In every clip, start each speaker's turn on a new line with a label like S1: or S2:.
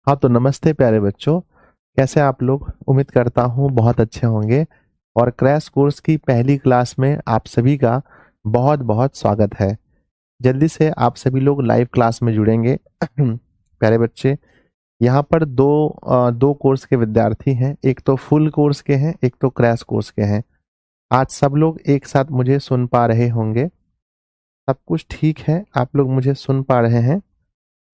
S1: हाँ तो नमस्ते प्यारे बच्चों। कैसे आप लोग? उम्मीद करता हूँ बहुत अच्छे होंगे। और क्रैश कोर्स की पहली क्लास में आप सभी का बहुत बहुत स्वागत है। जल्दी से आप सभी लोग लाइव क्लास में जुड़ेंगे। प्यारे बच्चे, यहाँ पर दो कोर्स के विद्यार्थी हैं। एक तो फुल कोर्स के हैं, एक तो क्रैश कोर्स के हैं। आज सब लोग एक साथ मुझे सुन पा रहे होंगे। सब कुछ ठीक है? आप लोग मुझे सुन पा रहे हैं?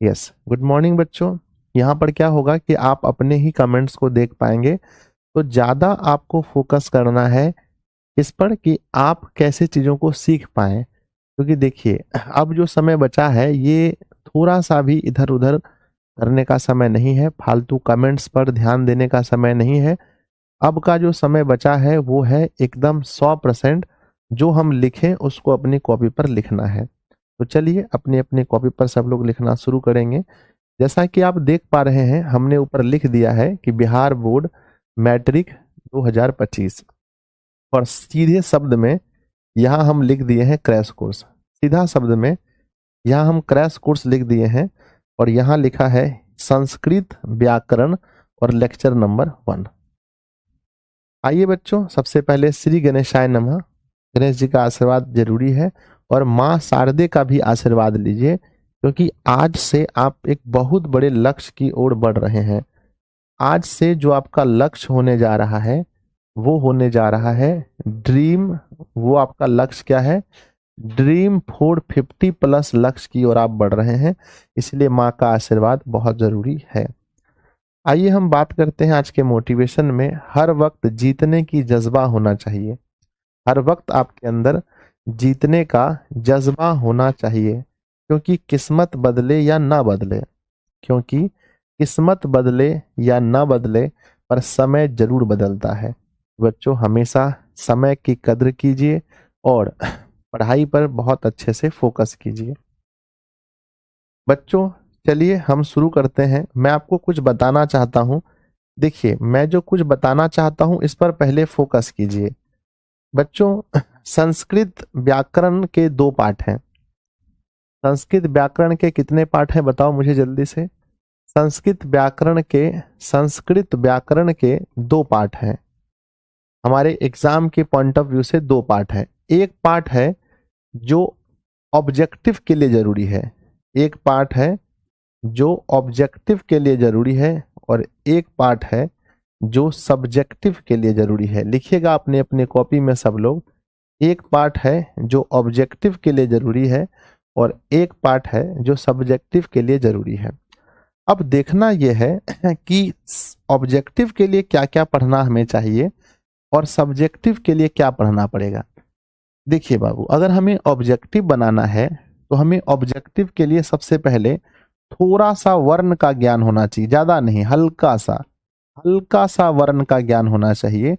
S1: यस, गुड मॉर्निंग बच्चों। यहाँ पर क्या होगा कि आप अपने ही कमेंट्स को देख पाएंगे, तो ज़्यादा आपको फोकस करना है इस पर कि आप कैसे चीज़ों को सीख पाएं। क्योंकि देखिए, अब जो समय बचा है ये थोड़ा सा भी इधर उधर करने का समय नहीं है, फालतू कमेंट्स पर ध्यान देने का समय नहीं है। अब का जो समय बचा है वो है एकदम 100%। जो हम लिखें उसको अपनी कॉपी पर लिखना है। तो चलिए अपनी अपनी कॉपी पर सब लोग लिखना शुरू करेंगे। जैसा कि आप देख पा रहे हैं, हमने ऊपर लिख दिया है कि बिहार बोर्ड मैट्रिक 2025। और सीधे शब्द में यहाँ हम लिख दिए हैं क्रैश कोर्स। सीधा शब्द में यहाँ हम क्रैश कोर्स लिख दिए हैं। और यहाँ लिखा है संस्कृत व्याकरण और लेक्चर नंबर 1। आइए बच्चों, सबसे पहले श्री गणेशाय नमः। गणेश जी का आशीर्वाद जरूरी है। और माँ शारदे का भी आशीर्वाद लीजिए, क्योंकि आज से आप एक बहुत बड़े लक्ष्य की ओर बढ़ रहे हैं। आज से जो आपका लक्ष्य होने जा रहा है वो होने जा रहा है ड्रीम। वो आपका लक्ष्य क्या है? ड्रीम 450+ लक्ष्य की ओर आप बढ़ रहे हैं। इसलिए माँ का आशीर्वाद बहुत जरूरी है। आइए हम बात करते हैं आज के मोटिवेशन में। हर वक्त जीतने की जज्बा होना चाहिए। हर वक्त आपके अंदर जीतने का जज्बा होना चाहिए, क्योंकि किस्मत बदले या ना बदले, क्योंकि किस्मत बदले या ना बदले पर समय जरूर बदलता है। बच्चों, हमेशा समय की कद्र कीजिए और पढ़ाई पर बहुत अच्छे से फोकस कीजिए। बच्चों, चलिए हम शुरू करते हैं। मैं आपको कुछ बताना चाहता हूँ। देखिए, मैं जो कुछ बताना चाहता हूँ इस पर पहले फोकस कीजिए। बच्चों, संस्कृत व्याकरण के 2 पाठ हैं। संस्कृत व्याकरण के कितने पाठ हैं बताओ मुझे जल्दी से। संस्कृत व्याकरण के 2 पाठ हैं। हमारे एग्जाम के पॉइंट ऑफ व्यू से 2 पार्ट है। एक पार्ट है जो ऑब्जेक्टिव के लिए जरूरी है। एक पार्ट है जो ऑब्जेक्टिव के लिए जरूरी है और एक पार्ट है जो सब्जेक्टिव के लिए जरूरी है। लिखिएगा अपने अपने कॉपी में सब लोग। एक पार्ट है जो ऑब्जेक्टिव के लिए जरूरी है और एक पार्ट है जो सब्जेक्टिव के लिए जरूरी है। अब देखना यह है कि ऑब्जेक्टिव के लिए क्या क्या पढ़ना हमें चाहिए और सब्जेक्टिव के लिए क्या पढ़ना पड़ेगा। देखिए बाबू, अगर हमें ऑब्जेक्टिव बनाना है तो हमें ऑब्जेक्टिव के लिए सबसे पहले थोड़ा सा वर्ण का ज्ञान होना चाहिए, ज्यादा नहीं, हल्का सा वर्ण का ज्ञान होना चाहिए।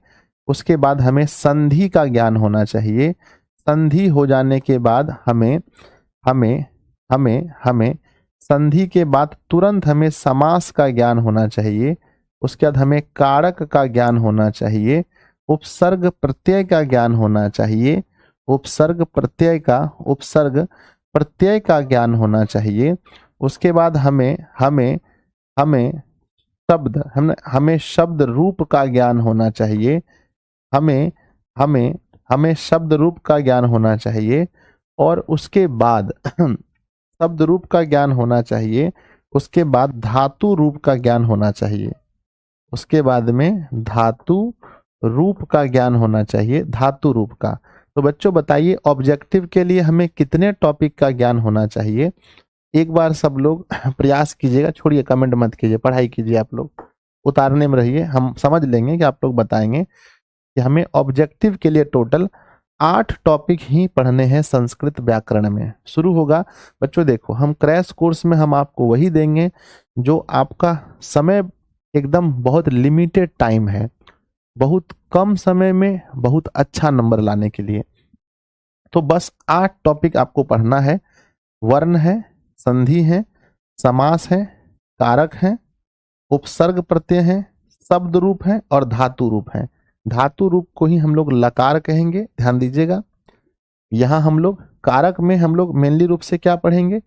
S1: उसके बाद हमें संधि का ज्ञान होना चाहिए। संधि हो जाने के बाद हमें हमें हमें हमें संधि के बाद तुरंत हमें समास का ज्ञान होना चाहिए। उसके बाद हमें कारक का ज्ञान होना चाहिए। उपसर्ग प्रत्यय का ज्ञान होना चाहिए। उपसर्ग प्रत्यय का ज्ञान होना चाहिए। उसके बाद हमें हमें हमें हमें शब्द रूप का ज्ञान होना चाहिए। हमें हमें हमें शब्द रूप का ज्ञान होना चाहिए। और उसके बाद शब्द रूप का ज्ञान होना चाहिए। उसके बाद धातु रूप का ज्ञान होना चाहिए। उसके बाद में धातु रूप का ज्ञान होना चाहिए, धातु रूप का। तो बच्चों बताइए, ऑब्जेक्टिव के लिए हमें कितने टॉपिक का ज्ञान होना चाहिए? एक बार सब लोग प्रयास कीजिएगा, छोड़िए कमेंट मत कीजिए, पढ़ाई कीजिए। आप लोग उतारने में रहिए, हम समझ लेंगे कि आप लोग बताएंगे कि हमें ऑब्जेक्टिव के लिए टोटल 8 टॉपिक ही पढ़ने हैं संस्कृत व्याकरण में। शुरू होगा बच्चों, देखो हम क्रैश कोर्स में हम आपको वही देंगे जो आपका समय एकदम बहुत लिमिटेड टाइम है, बहुत कम समय में बहुत अच्छा नंबर लाने के लिए। तो बस 8 टॉपिक आपको पढ़ना है। वर्ण है, संधि है, समास है, कारक है, उपसर्ग प्रत्यय है, शब्द रूप है और धातु रूप है। धातु रूप को ही हम लोग लकार कहेंगे, ध्यान दीजिएगा। यहाँ हम लोग कारक में हम लोग मेनली रूप से क्या पढ़ेंगे?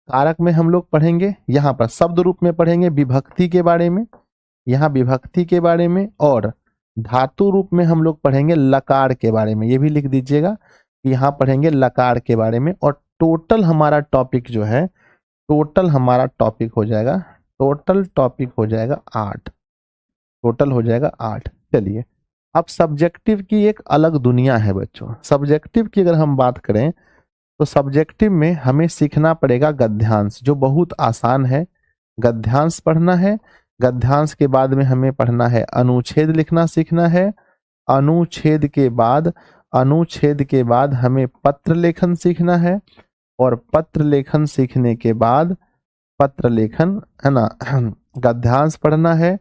S1: कारक में हम लोग पढ़ेंगे, यहाँ पर शब्द रूप में पढ़ेंगे विभक्ति के बारे में, यहाँ विभक्ति के बारे में, और धातु रूप में हम लोग पढ़ेंगे लकार के बारे में। ये भी लिख दीजिएगा कि यहाँ पढ़ेंगे लकार के बारे में। और टोटल हमारा टॉपिक जो है, टोटल हमारा टॉपिक हो जाएगा, टोटल टॉपिक हो जाएगा 8, टोटल हो जाएगा 8। चलिए, अब सब्जेक्टिव की एक अलग दुनिया है बच्चों। सब्जेक्टिव की अगर हम बात करें तो सब्जेक्टिव में हमें सीखना पड़ेगा गद्यांश, जो बहुत आसान है। गद्यांश पढ़ना है, गद्यांश के बाद में हमें पढ़ना है अनुच्छेद लिखना सीखना है। अनुच्छेद के बाद, अनुच्छेद के बाद हमें पत्र लेखन सीखना है, और पत्र लेखन सीखने के बाद, पत्र लेखन है ना, गद्यांश पढ़ना है,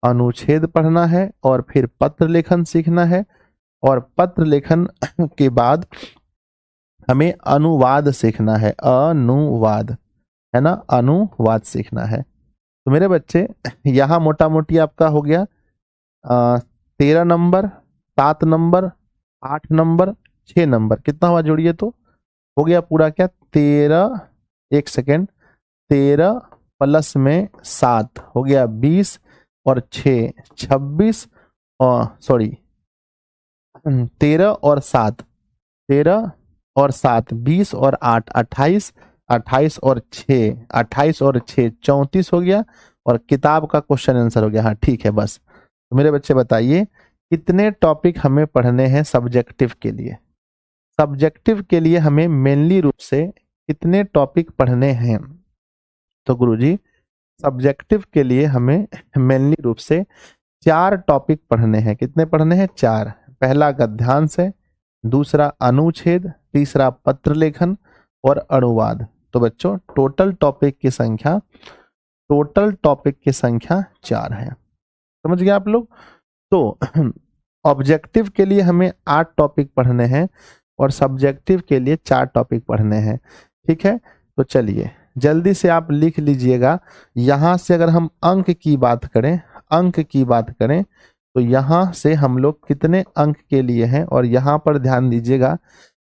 S1: अनुच्छेद पढ़ना है, और फिर पत्र लेखन सीखना है। और पत्र लेखन के बाद हमें अनुवाद सीखना है, अनुवाद, है ना, अनुवाद सीखना है। तो मेरे बच्चे, यहाँ मोटा मोटी आपका हो गया 13 नंबर, 7 नंबर, 8 नंबर, 6 नंबर। कितना हुआ जोड़िए तो हो गया पूरा क्या 13, 1 सेकेंड, 13 प्लस में 7 हो गया 20, और 6 26, और सॉरी 13 और 7, 13 और 7 20 और 8 28, 28 और 6, 28 और 6 34 हो गया, और किताब का क्वेश्चन आंसर हो गया। हाँ ठीक है बस। तो मेरे बच्चे बताइए कितने टॉपिक हमें पढ़ने हैं सब्जेक्टिव के लिए। सब्जेक्टिव के लिए हमें मेनली रूप से कितने टॉपिक पढ़ने हैं? तो गुरुजी, सब्जेक्टिव के लिए हमें मेनली रूप से 4 टॉपिक पढ़ने हैं। कितने पढ़ने हैं? 4। पहला गद्यांश है, दूसरा अनुच्छेद, तीसरा पत्र लेखन, और अनुवाद। तो बच्चों टोटल टॉपिक की संख्या, टोटल टॉपिक की संख्या 4 है। समझ गए आप लोग? तो ऑब्जेक्टिव के लिए हमें 8 टॉपिक पढ़ने हैं, और सब्जेक्टिव के लिए 4 टॉपिक पढ़ने हैं। ठीक है, तो चलिए जल्दी से आप लिख लीजिएगा। यहां से अगर हम अंक की बात करें, अंक की बात करें, तो यहां से हम लोग कितने अंक के लिए हैं, और यहां पर ध्यान दीजिएगा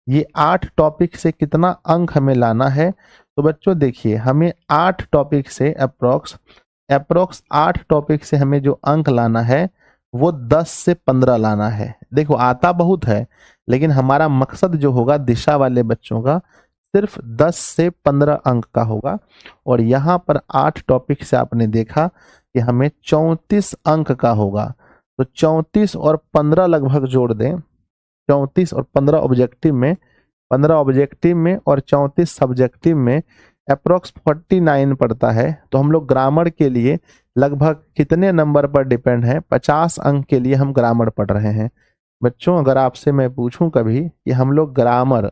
S1: ये 8 टॉपिक से कितना अंक हमें लाना है। तो बच्चों देखिए, हमें 8 टॉपिक से अप्रोक्स 8 टॉपिक से हमें जो अंक लाना है वो 10 से 15 लाना है। देखो आता बहुत है, लेकिन हमारा मकसद जो होगा दिशा वाले बच्चों का सिर्फ 10 से 15 अंक का होगा। और यहाँ पर 8 टॉपिक से आपने देखा कि हमें 34 अंक का होगा। तो 34 और 15 लगभग जोड़ दें, 34 और 15 ऑब्जेक्टिव में, 15 ऑब्जेक्टिव में और 34 सब्जेक्टिव में अप्रोक्स 49 पड़ता है। तो हम लोग ग्रामर के लिए लगभग कितने नंबर पर डिपेंड है? 50 अंक के लिए हम ग्रामर पढ़ रहे हैं। बच्चों अगर आपसे मैं पूछूं कभी कि हम लोग ग्रामर,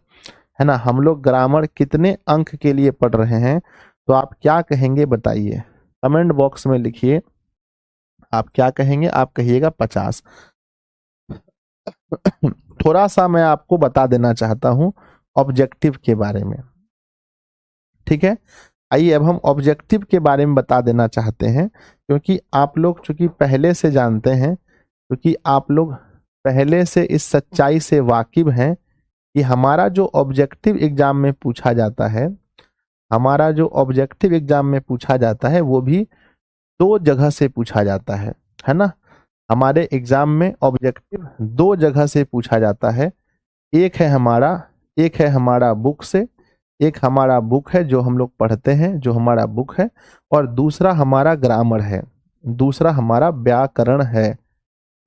S1: है ना, हम लोग ग्रामर कितने अंक के लिए पढ़ रहे हैं, तो आप क्या कहेंगे बताइए? कमेंट बॉक्स में लिखिए, आप क्या कहेंगे? आप कहिएगा 50। थोड़ा सा मैं आपको बता देना चाहता हूं ऑब्जेक्टिव के बारे में। ठीक है, आइए अब हम ऑब्जेक्टिव के बारे में बता देना चाहते हैं, क्योंकि आप लोग चूंकि पहले से जानते हैं, क्योंकि आप लोग पहले से इस सच्चाई से वाकिफ हैं कि हमारा जो ऑब्जेक्टिव एग्जाम में पूछा जाता है, हमारा जो ऑब्जेक्टिव एग्जाम में पूछा जाता है वो भी 2 जगह से पूछा जाता है ना। हमारे एग्जाम में ऑब्जेक्टिव 2 जगह से पूछा जाता है। एक है हमारा बुक से, एक हमारा बुक है जो हम लोग पढ़ते हैं, जो हमारा बुक है, और दूसरा हमारा ग्रामर है, दूसरा हमारा व्याकरण है।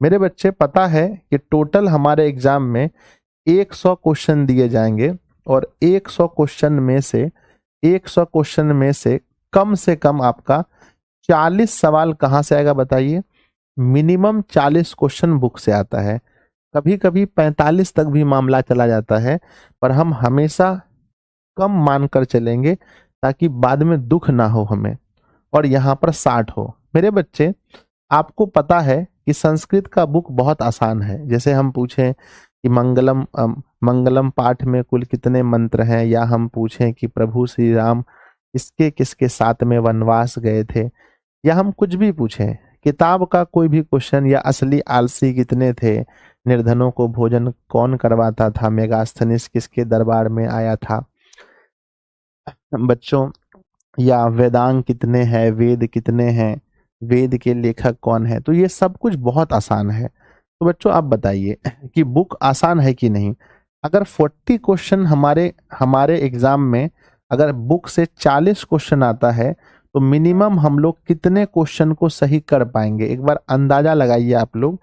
S1: मेरे बच्चे पता है कि टोटल हमारे एग्जाम में 100 क्वेश्चन दिए जाएंगे, और 100 क्वेश्चन में से 100 क्वेश्चन में से कम आपका 40 सवाल कहाँ से आएगा बताइए? मिनिमम 40 क्वेश्चन बुक से आता है। कभी कभी 45 तक भी मामला चला जाता है, पर हम हमेशा कम मानकर चलेंगे ताकि बाद में दुख ना हो हमें, और यहाँ पर 60 हो। मेरे बच्चे आपको पता है कि संस्कृत का बुक बहुत आसान है। जैसे हम पूछें कि मंगलम पाठ में कुल कितने मंत्र हैं, या हम पूछें कि प्रभु श्री राम किसके किसके साथ में वनवास गए थे, या हम कुछ भी पूछें, किताब का कोई भी क्वेश्चन, या असली आलसी कितने थे, निर्धनों को भोजन कौन करवाता था, मेगास्थनीस किसके दरबार में आया था। बच्चों या वेदांग कितने हैं, वेद कितने हैं, वेद के लेखक कौन है, तो ये सब कुछ बहुत आसान है। तो बच्चों आप बताइए कि बुक आसान है कि नहीं। अगर 40 क्वेश्चन हमारे हमारे एग्जाम में अगर बुक से 40 क्वेश्चन आता है तो मिनिमम हम लोग कितने क्वेश्चन को सही कर पाएंगे, एक बार अंदाजा लगाइए आप लोग।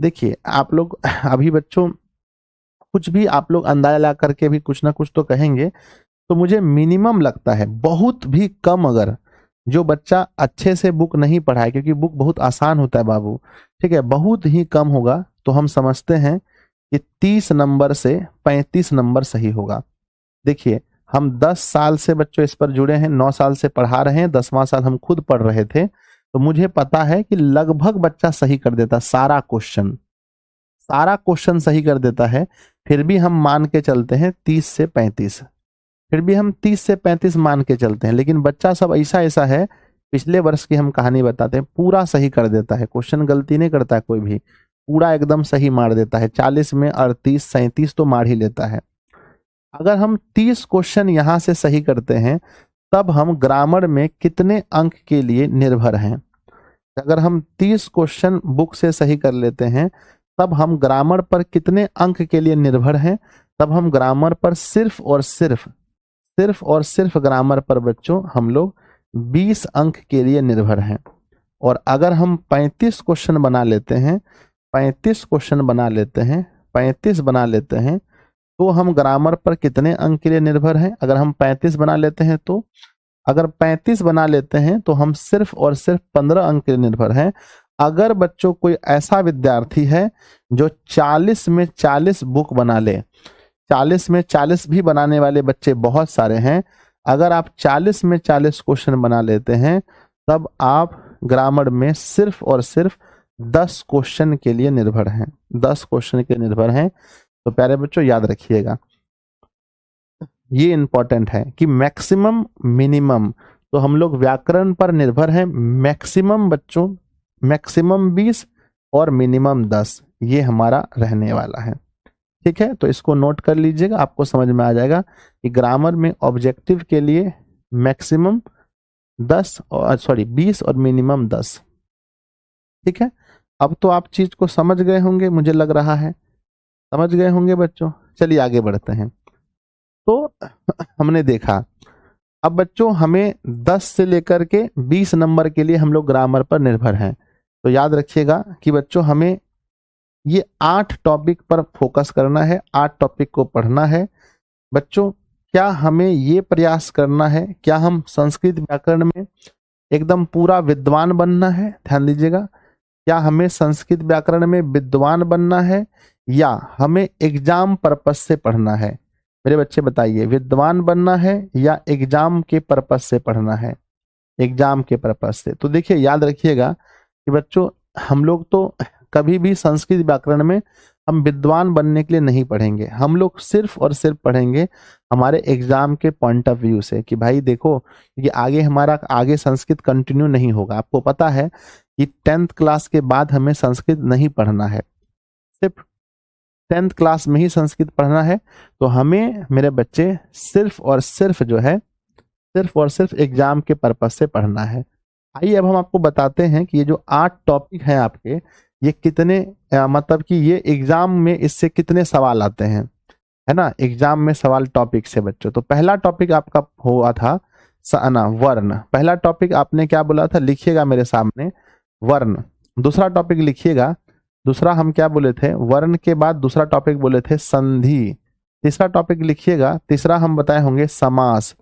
S1: देखिए आप लोग अभी बच्चों कुछ भी आप लोग अंदाजा लगा करके भी कुछ ना कुछ तो कहेंगे, तो मुझे मिनिमम लगता है बहुत भी कम, अगर जो बच्चा अच्छे से बुक नहीं पढ़ा है, क्योंकि बुक बहुत आसान होता है बाबू, ठीक है, बहुत ही कम होगा, तो हम समझते हैं कि 30 नंबर से 35 नंबर सही होगा। देखिए हम 10 साल से बच्चों इस पर जुड़े हैं, 9 साल से पढ़ा रहे हैं, 10वां साल हम खुद पढ़ रहे थे, तो मुझे पता है कि लगभग बच्चा सही कर देता, सारा क्वेश्चन सही कर देता है। फिर भी हम मान के चलते हैं 30 से 35, फिर भी हम 30 से 35 मान के चलते हैं, लेकिन बच्चा सब ऐसा ऐसा है, पिछले वर्ष की हम कहानी बताते हैं, पूरा सही कर देता है, क्वेश्चन गलती नहीं करता है कोई भी, पूरा एकदम सही मार देता है, 40 में 38 37 तो मार ही लेता है। अगर हम 30 क्वेश्चन यहां से सही करते हैं तब हम ग्रामर में कितने अंक के लिए निर्भर हैं। अगर हम 30 क्वेश्चन बुक से सही कर लेते हैं तब हम ग्रामर पर कितने अंक के लिए निर्भर हैं, तब हम ग्रामर पर सिर्फ ग्रामर पर बच्चों हम लोग 20 अंक के लिए निर्भर हैं। और अगर हम 35 क्वेश्चन बना लेते हैं, 35 क्वेश्चन बना लेते हैं, 35 बना लेते हैं, तो हम ग्रामर पर कितने अंक के लिए निर्भर हैं। अगर हम 35 बना लेते हैं तो अगर 35 बना लेते हैं तो हम सिर्फ और सिर्फ 15 अंक के लिए निर्भर हैं। अगर बच्चों कोई ऐसा विद्यार्थी है जो 40 में 40 बुक बना ले, 40 में 40 भी बनाने वाले बच्चे बहुत सारे हैं, अगर आप 40 में 40 क्वेश्चन बना लेते हैं तब आप ग्रामर में सिर्फ और सिर्फ 10 क्वेश्चन के लिए निर्भर हैं, 10 क्वेश्चन के निर्भर हैं। तो प्यारे बच्चों याद रखिएगा, ये इंपॉर्टेंट है कि मैक्सिमम मिनिमम, तो हम लोग व्याकरण पर निर्भर हैं, मैक्सिमम बच्चों मैक्सिमम 20 और मिनिमम 10 ये हमारा रहने वाला है। ठीक है, तो इसको नोट कर लीजिएगा, आपको समझ में आ जाएगा कि ग्रामर में ऑब्जेक्टिव के लिए मैक्सिमम 20 और मिनिमम 10। ठीक है, अब तो आप चीज को समझ गए होंगे, मुझे लग रहा है समझ गए होंगे बच्चों। चलिए आगे बढ़ते हैं। तो हमने देखा, अब बच्चों हमें 10 से लेकर के 20 नंबर के लिए हम लोग ग्रामर पर निर्भर हैं। तो याद रखिएगा कि बच्चों हमें ये 8 टॉपिक पर फोकस करना है, 8 टॉपिक को पढ़ना है। बच्चों क्या हमें ये प्रयास करना है, क्या हम संस्कृत व्याकरण में एकदम पूरा विद्वान बनना है, ध्यान दीजिएगा, क्या हमें संस्कृत व्याकरण में विद्वान बनना है या हमें एग्जाम पर्पस से पढ़ना है। मेरे बच्चे बताइए, विद्वान बनना है या एग्जाम के पर्पस से पढ़ना है, एग्जाम के पर्पस से। तो देखिए याद रखिएगा कि बच्चों हम लोग तो कभी भी संस्कृत व्याकरण में हम विद्वान बनने के लिए नहीं पढ़ेंगे, हम लोग सिर्फ और सिर्फ पढ़ेंगे हमारे एग्जाम के पॉइंट ऑफ व्यू से कि भाई देखो कि आगे हमारा आगे संस्कृत कंटिन्यू नहीं होगा। आपको पता है कि 10th क्लास के बाद हमें संस्कृत नहीं पढ़ना है, सिर्फ 10th क्लास में ही संस्कृत पढ़ना है। तो हमें मेरे बच्चे सिर्फ और सिर्फ जो है सिर्फ और सिर्फ एग्जाम के पर्पस से पढ़ना है। आइए अब हम आपको बताते हैं कि ये जो 8 टॉपिक हैं आपके, ये कितने मतलब कि ये एग्जाम में इससे कितने सवाल आते हैं, है ना, एग्जाम में सवाल टॉपिक से बच्चों। तो पहला टॉपिक आपका हुआ था सना वर्ण, पहला टॉपिक आपने क्या बोला था, लिखिएगा मेरे सामने, वर्ण। दूसरा टॉपिक लिखिएगा, दूसरा हम क्या बोले थे, वर्ण के बाद दूसरा टॉपिक बोले थे संधि। तीसरा टॉपिक लिखिएगा, तीसरा हम बताए होंगे समास।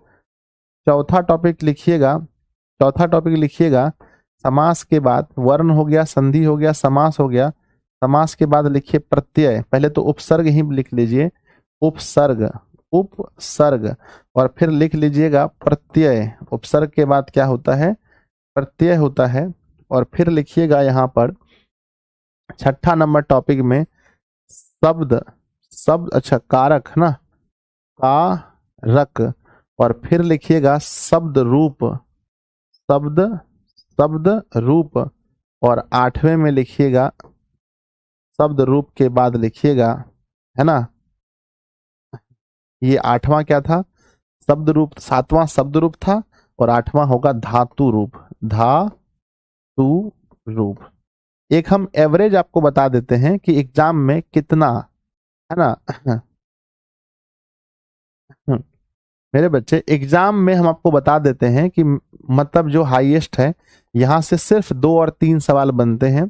S1: चौथा टॉपिक लिखिएगा, चौथा टॉपिक लिखिएगा समास के बाद वर्ण हो गया, संधि हो गया, समास हो गया। समास के बाद लिखिए प्रत्यय, पहले तो उपसर्ग ही लिख लीजिए, उपसर्ग, उपसर्ग, और फिर लिख लीजिएगा प्रत्यय। उपसर्ग के बाद क्या होता है, प्रत्यय होता है। और फिर लिखिएगा यहाँ पर छठा नंबर टॉपिक में शब्द, शब्द अच्छा कारक है ना, कारक। और फिर लिखिएगा शब्द रूप, शब्द, शब्द रूप। और 8वें में लिखिएगा शब्द रूप के बाद लिखिएगा, है ना, ये 8वां क्या था, शब्द रूप, 7वां शब्द रूप था और 8वां होगा धातु रूप, धातु रूप। एक हम एवरेज आपको बता देते हैं कि एग्जाम में कितना, है ना मेरे बच्चे, एग्जाम में हम आपको बता देते हैं कि मतलब जो हाईएस्ट है यहां से सिर्फ 2 और 3 सवाल बनते हैं,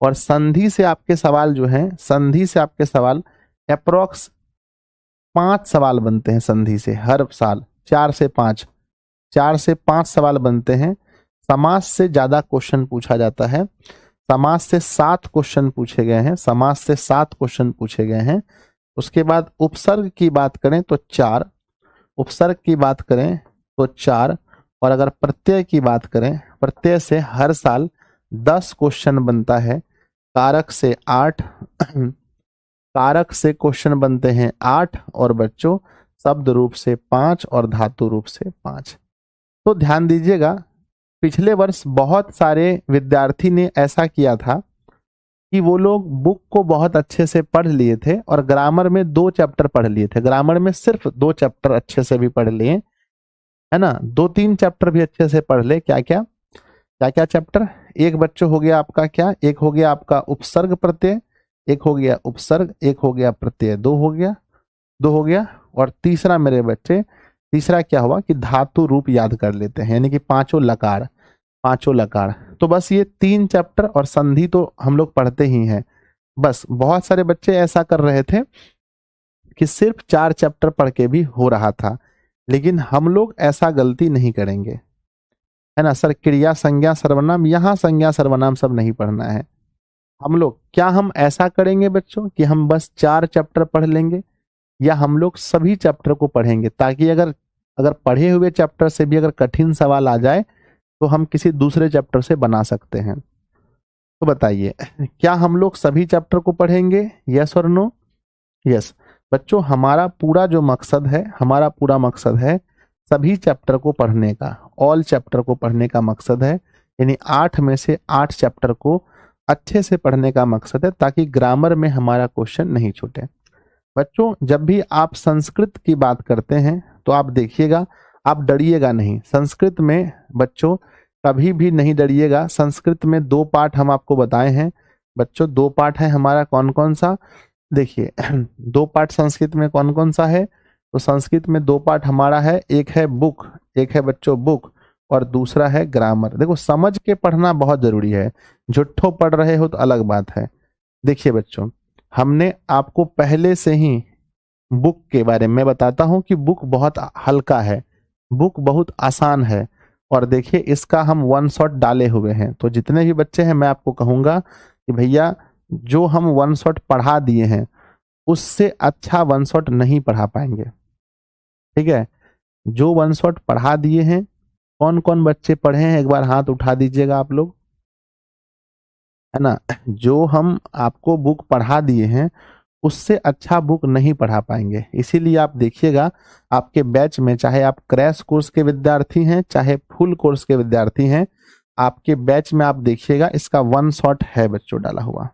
S1: और संधि से आपके सवाल जो हैं, संधि से आपके सवाल अप्रोक्स 5 सवाल बनते हैं संधि से हर साल, 4 से 5 सवाल बनते हैं। समास से ज्यादा क्वेश्चन पूछा जाता है, समास से 7 क्वेश्चन पूछे गए हैं, समास से 7 क्वेश्चन पूछे गए हैं। उसके बाद उपसर्ग की बात करें तो 4, उपसर्ग की बात करें तो 4, और अगर प्रत्यय की बात करें, प्रत्यय से हर साल 10 क्वेश्चन बनता है। कारक से 8 कारक से क्वेश्चन बनते हैं 8, और बच्चों शब्द रूप से 5 और धातु रूप से 5। तो ध्यान दीजिएगा, पिछले वर्ष बहुत सारे विद्यार्थी ने ऐसा किया था कि वो लोग बुक को बहुत अच्छे से पढ़ लिए थे और ग्रामर में 2 चैप्टर पढ़ लिए थे, ग्रामर में सिर्फ 2 चैप्टर अच्छे से भी पढ़ लिए, है ना, 2-3 चैप्टर भी अच्छे से पढ़ ले। क्या क्या क्या क्या चैप्टर? एक बच्चों हो गया आपका क्या, एक हो गया आपका उपसर्ग प्रत्यय, एक हो गया उपसर्ग, एक हो गया प्रत्यय, 2 हो गया, 2 हो गया। और तीसरा मेरे बच्चे, तीसरा क्या हुआ कि धातु रूप याद कर लेते हैं, यानी कि 5 लकार, 5 लकार। तो बस ये 3 चैप्टर और संधि तो हम लोग पढ़ते ही हैं। बस बहुत सारे बच्चे ऐसा कर रहे थे कि सिर्फ 4 चैप्टर पढ़ के भी हो रहा था, लेकिन हम लोग ऐसा गलती नहीं करेंगे, है ना सर। क्रिया, संज्ञा, सर्वनाम, यहाँ संज्ञा सर्वनाम सब नहीं पढ़ना है हम लोग। क्या हम ऐसा करेंगे बच्चों कि हम बस 4 चैप्टर पढ़ लेंगे, या हम लोग सभी चैप्टर को पढ़ेंगे, ताकि अगर अगर पढ़े हुए चैप्टर से भी अगर कठिन सवाल आ जाए तो हम किसी दूसरे चैप्टर से बना सकते हैं। तो बताइए, क्या हम लोग सभी चैप्टर को पढ़ेंगे? यस और नो? यस बच्चों, हमारा पूरा जो मकसद है, हमारा पूरा मकसद है सभी चैप्टर को पढ़ने का, ऑल चैप्टर को पढ़ने का मकसद है, यानी 8 में से 8 चैप्टर को अच्छे से पढ़ने का मकसद है, ताकि ग्रामर में हमारा क्वेश्चन नहीं छूटे। बच्चों, जब भी आप संस्कृत की बात करते हैं तो आप देखिएगा, आप डरिएगा नहीं। संस्कृत में बच्चों कभी भी नहीं डरिएगा। संस्कृत में 2 पाठ हम आपको बताए हैं बच्चों, 2 पाठ है हमारा। कौन कौन सा? देखिए 2 पाठ संस्कृत में कौन कौन सा है? तो संस्कृत में 2 पाठ हमारा है, एक है बुक, एक है बच्चों बुक, और दूसरा है ग्रामर। देखो, समझ के पढ़ना बहुत जरूरी है, झुट्ठो पढ़ रहे हो तो अलग बात है। देखिए बच्चों, हमने आपको पहले से ही बुक के बारे में बताता हूं कि बुक बहुत हल्का है, बुक बहुत आसान है, और देखिए इसका हम 1 शॉट डाले हुए हैं। तो जितने भी बच्चे हैं मैं आपको कहूंगा कि भैया, जो हम 1 शॉट पढ़ा दिए हैं उससे अच्छा 1 शॉट नहीं पढ़ा पाएंगे, ठीक है। जो 1 शॉट पढ़ा दिए हैं, कौन कौन बच्चे पढ़े हैं एक बार हाथ उठा दीजिएगा आप लोग, है ना। जो हम आपको बुक पढ़ा दिए हैं उससे अच्छा बुक नहीं पढ़ा पाएंगे। इसीलिए आप देखिएगा, आपके बैच में चाहे आप क्रैश कोर्स के विद्यार्थी हैं चाहे फुल कोर्स के विद्यार्थी हैं, आपके बैच में आप देखिएगा इसका 1 शॉट है बच्चों डाला हुआ,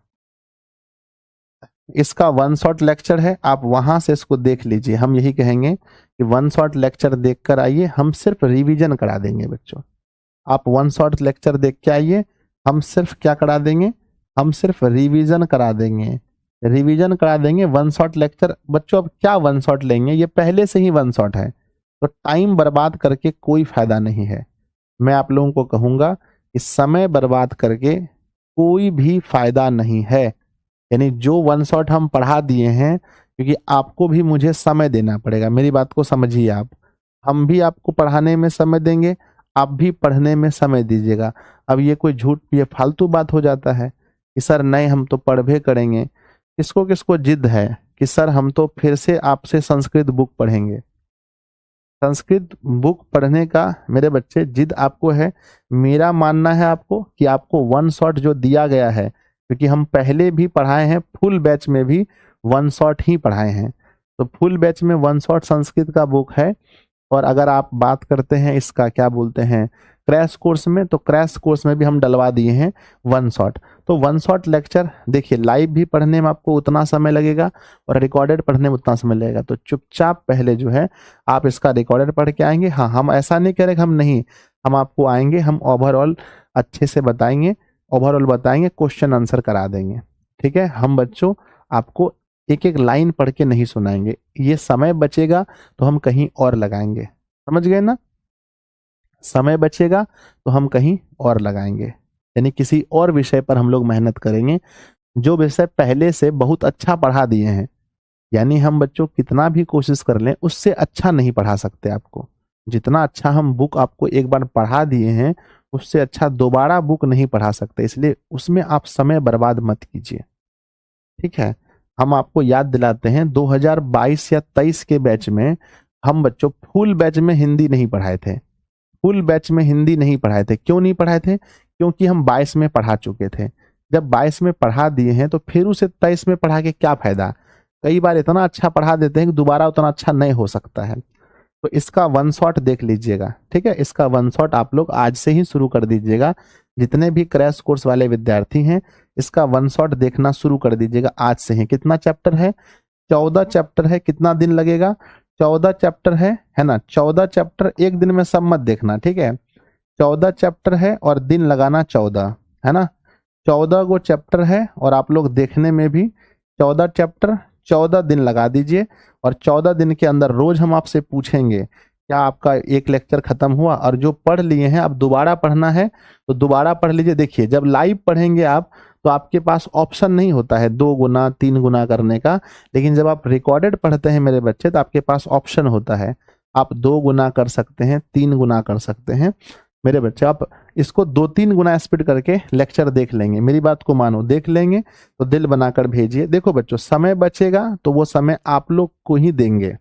S1: इसका 1 शॉट लेक्चर है। आप वहां से इसको देख लीजिए। हम यही कहेंगे कि 1 शॉट लेक्चर देख कर आइए, हम सिर्फ रिवीजन करा देंगे बच्चों। आप 1 शॉट लेक्चर देख के आइए, हम सिर्फ क्या करा देंगे? हम सिर्फ रिवीजन करा देंगे, रिवीजन करा देंगे। 1 शॉट लेक्चर बच्चों, अब क्या 1 शॉट लेंगे? ये पहले से ही 1 शॉट है, तो टाइम बर्बाद करके कोई फायदा नहीं है। मैं आप लोगों को कहूंगा कि समय बर्बाद करके कोई भी फायदा नहीं है। यानी जो 1 शॉट हम पढ़ा दिए हैं, क्योंकि आपको भी मुझे समय देना पड़ेगा, मेरी बात को समझिए आप। हम भी आपको पढ़ाने में समय देंगे, आप भी पढ़ने में समय दीजिएगा। अब ये कोई झूठ, ये फालतू बात हो जाता है कि सर नहीं हम तो पढ़बे करेंगे। किसको किसको जिद है कि सर हम तो फिर से आपसे संस्कृत बुक पढ़ेंगे? संस्कृत बुक पढ़ने का मेरे बच्चे जिद आपको है। मेरा मानना है आपको कि आपको 1 शॉट जो दिया गया है, क्योंकि हम पहले भी पढ़ाए हैं, फुल बैच में भी 1 शॉट ही पढ़ाए हैं, तो फुल बैच में 1 शॉट संस्कृत का बुक है। और अगर आप बात करते हैं इसका क्या बोलते हैं, क्रैश कोर्स में, तो क्रैश कोर्स में भी हम डलवा दिए हैं वन शॉट। तो वन शॉट लेक्चर देखिए, लाइव भी पढ़ने में आपको उतना समय लगेगा और रिकॉर्डेड पढ़ने में उतना समय लगेगा। तो चुपचाप पहले जो है आप इसका रिकॉर्डेड पढ़ के आएंगे। हाँ, हम ऐसा नहीं करें कि हम नहीं, हम आपको आएंगे, हम ओवरऑल अच्छे से बताएंगे, ओवरऑल बताएंगे, क्वेश्चन आंसर करा देंगे। ठीक है, हम बच्चों आपको एक एक लाइन पढ़ के नहीं सुनाएंगे। ये समय बचेगा तो हम कहीं और लगाएंगे, समझ गए ना? समय बचेगा तो हम कहीं और लगाएंगे, यानी किसी और विषय पर हम लोग मेहनत करेंगे जो विषय पहले से बहुत अच्छा पढ़ा दिए हैं। यानी हम बच्चों कितना भी कोशिश कर लें उससे अच्छा नहीं पढ़ा सकते आपको। जितना अच्छा हम बुक आपको एक बार पढ़ा दिए हैं उससे अच्छा दोबारा बुक नहीं पढ़ा सकते, इसलिए उसमें आप समय बर्बाद मत कीजिए। ठीक है, हम आपको याद दिलाते हैं 2022 या 23 के बैच में हम बच्चों फुल बैच में हिंदी नहीं पढ़ाए थे। फुल बैच में हिंदी नहीं पढ़ाए थे। क्यों नहीं पढ़ाए थे? क्योंकि हम 22 में पढ़ा चुके थे। जब 22 में पढ़ा दिए हैं तो फिर उसे 23 में पढ़ा के क्या फायदा? कई बार इतना अच्छा पढ़ा देते हैं कि दोबारा उतना अच्छा नहीं हो सकता है। तो इसका वन शॉट देख लीजिएगा। ठीक है, इसका वन शॉट आप लोग आज से ही शुरू कर दीजिएगा। जितने भी क्रैश कोर्स वाले विद्यार्थी हैं इसका वन शॉट देखना शुरू कर दीजिएगा आज से ही। कितना चैप्टर है? 14 चैप्टर है। कितना दिन लगेगा? 14 चैप्टर है ना? 14 चैप्टर एक दिन में सब मत देखना, ठीक है? 14 चैप्टर है और दिन लगाना 14, है ना? 14 गो चैप्टर है और आप लोग देखने में भी 14 चैप्टर 14 दिन लगा दीजिए। और 14 दिन के अंदर रोज हम आपसे पूछेंगे क्या आपका एक लेक्चर खत्म हुआ, और जो पढ़ लिए हैं अब दोबारा पढ़ना है तो दोबारा पढ़ लीजिए। देखिए, जब लाइव पढ़ेंगे आप तो आपके पास ऑप्शन नहीं होता है 2 गुना 3 गुना करने का, लेकिन जब आप रिकॉर्डेड पढ़ते हैं मेरे बच्चे तो आपके पास ऑप्शन होता है। आप 2 गुना कर सकते हैं, 3 गुना कर सकते हैं। मेरे बच्चे आप इसको 2-3 गुना स्पीड करके लेक्चर देख लेंगे। मेरी बात को मानो, देख लेंगे तो दिल बनाकर भेजिए। देखो बच्चों, समय बचेगा तो वो समय आप लोग को ही देंगे।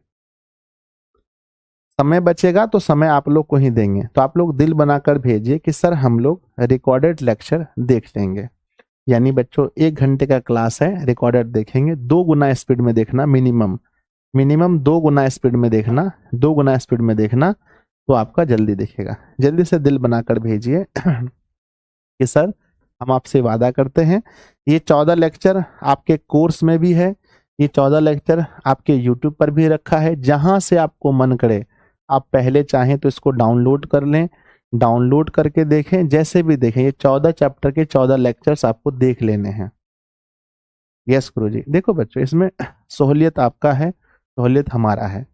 S1: समय बचेगा तो समय आप लोग को ही देंगे। तो आप लोग दिल बनाकर भेजिए कि सर हम लोग रिकॉर्डेड लेक्चर देख लेंगे। यानी बच्चों 1 घंटे का क्लास है, रिकॉर्डेड देखेंगे। 2 गुना स्पीड में देखना, मिनिमम 2 गुना स्पीड में देखना, 2 गुना स्पीड में देखना तो आपका जल्दी दिखेगा। जल्दी से दिल बनाकर भेजिए कि सर हम आपसे वादा करते हैं ये 14 लेक्चर आपके कोर्स में भी है, ये 14 लेक्चर आपके यूट्यूब पर भी रखा है। जहां से आपको मन करे आप पहले चाहें तो इसको डाउनलोड कर लें, डाउनलोड करके देखें, जैसे भी देखें। ये 14 चैप्टर के 14 लेक्चर्स आपको देख लेने हैं। यस गुरुजी। देखो बच्चों, इसमें सहूलियत आपका है, सहूलियत हमारा है।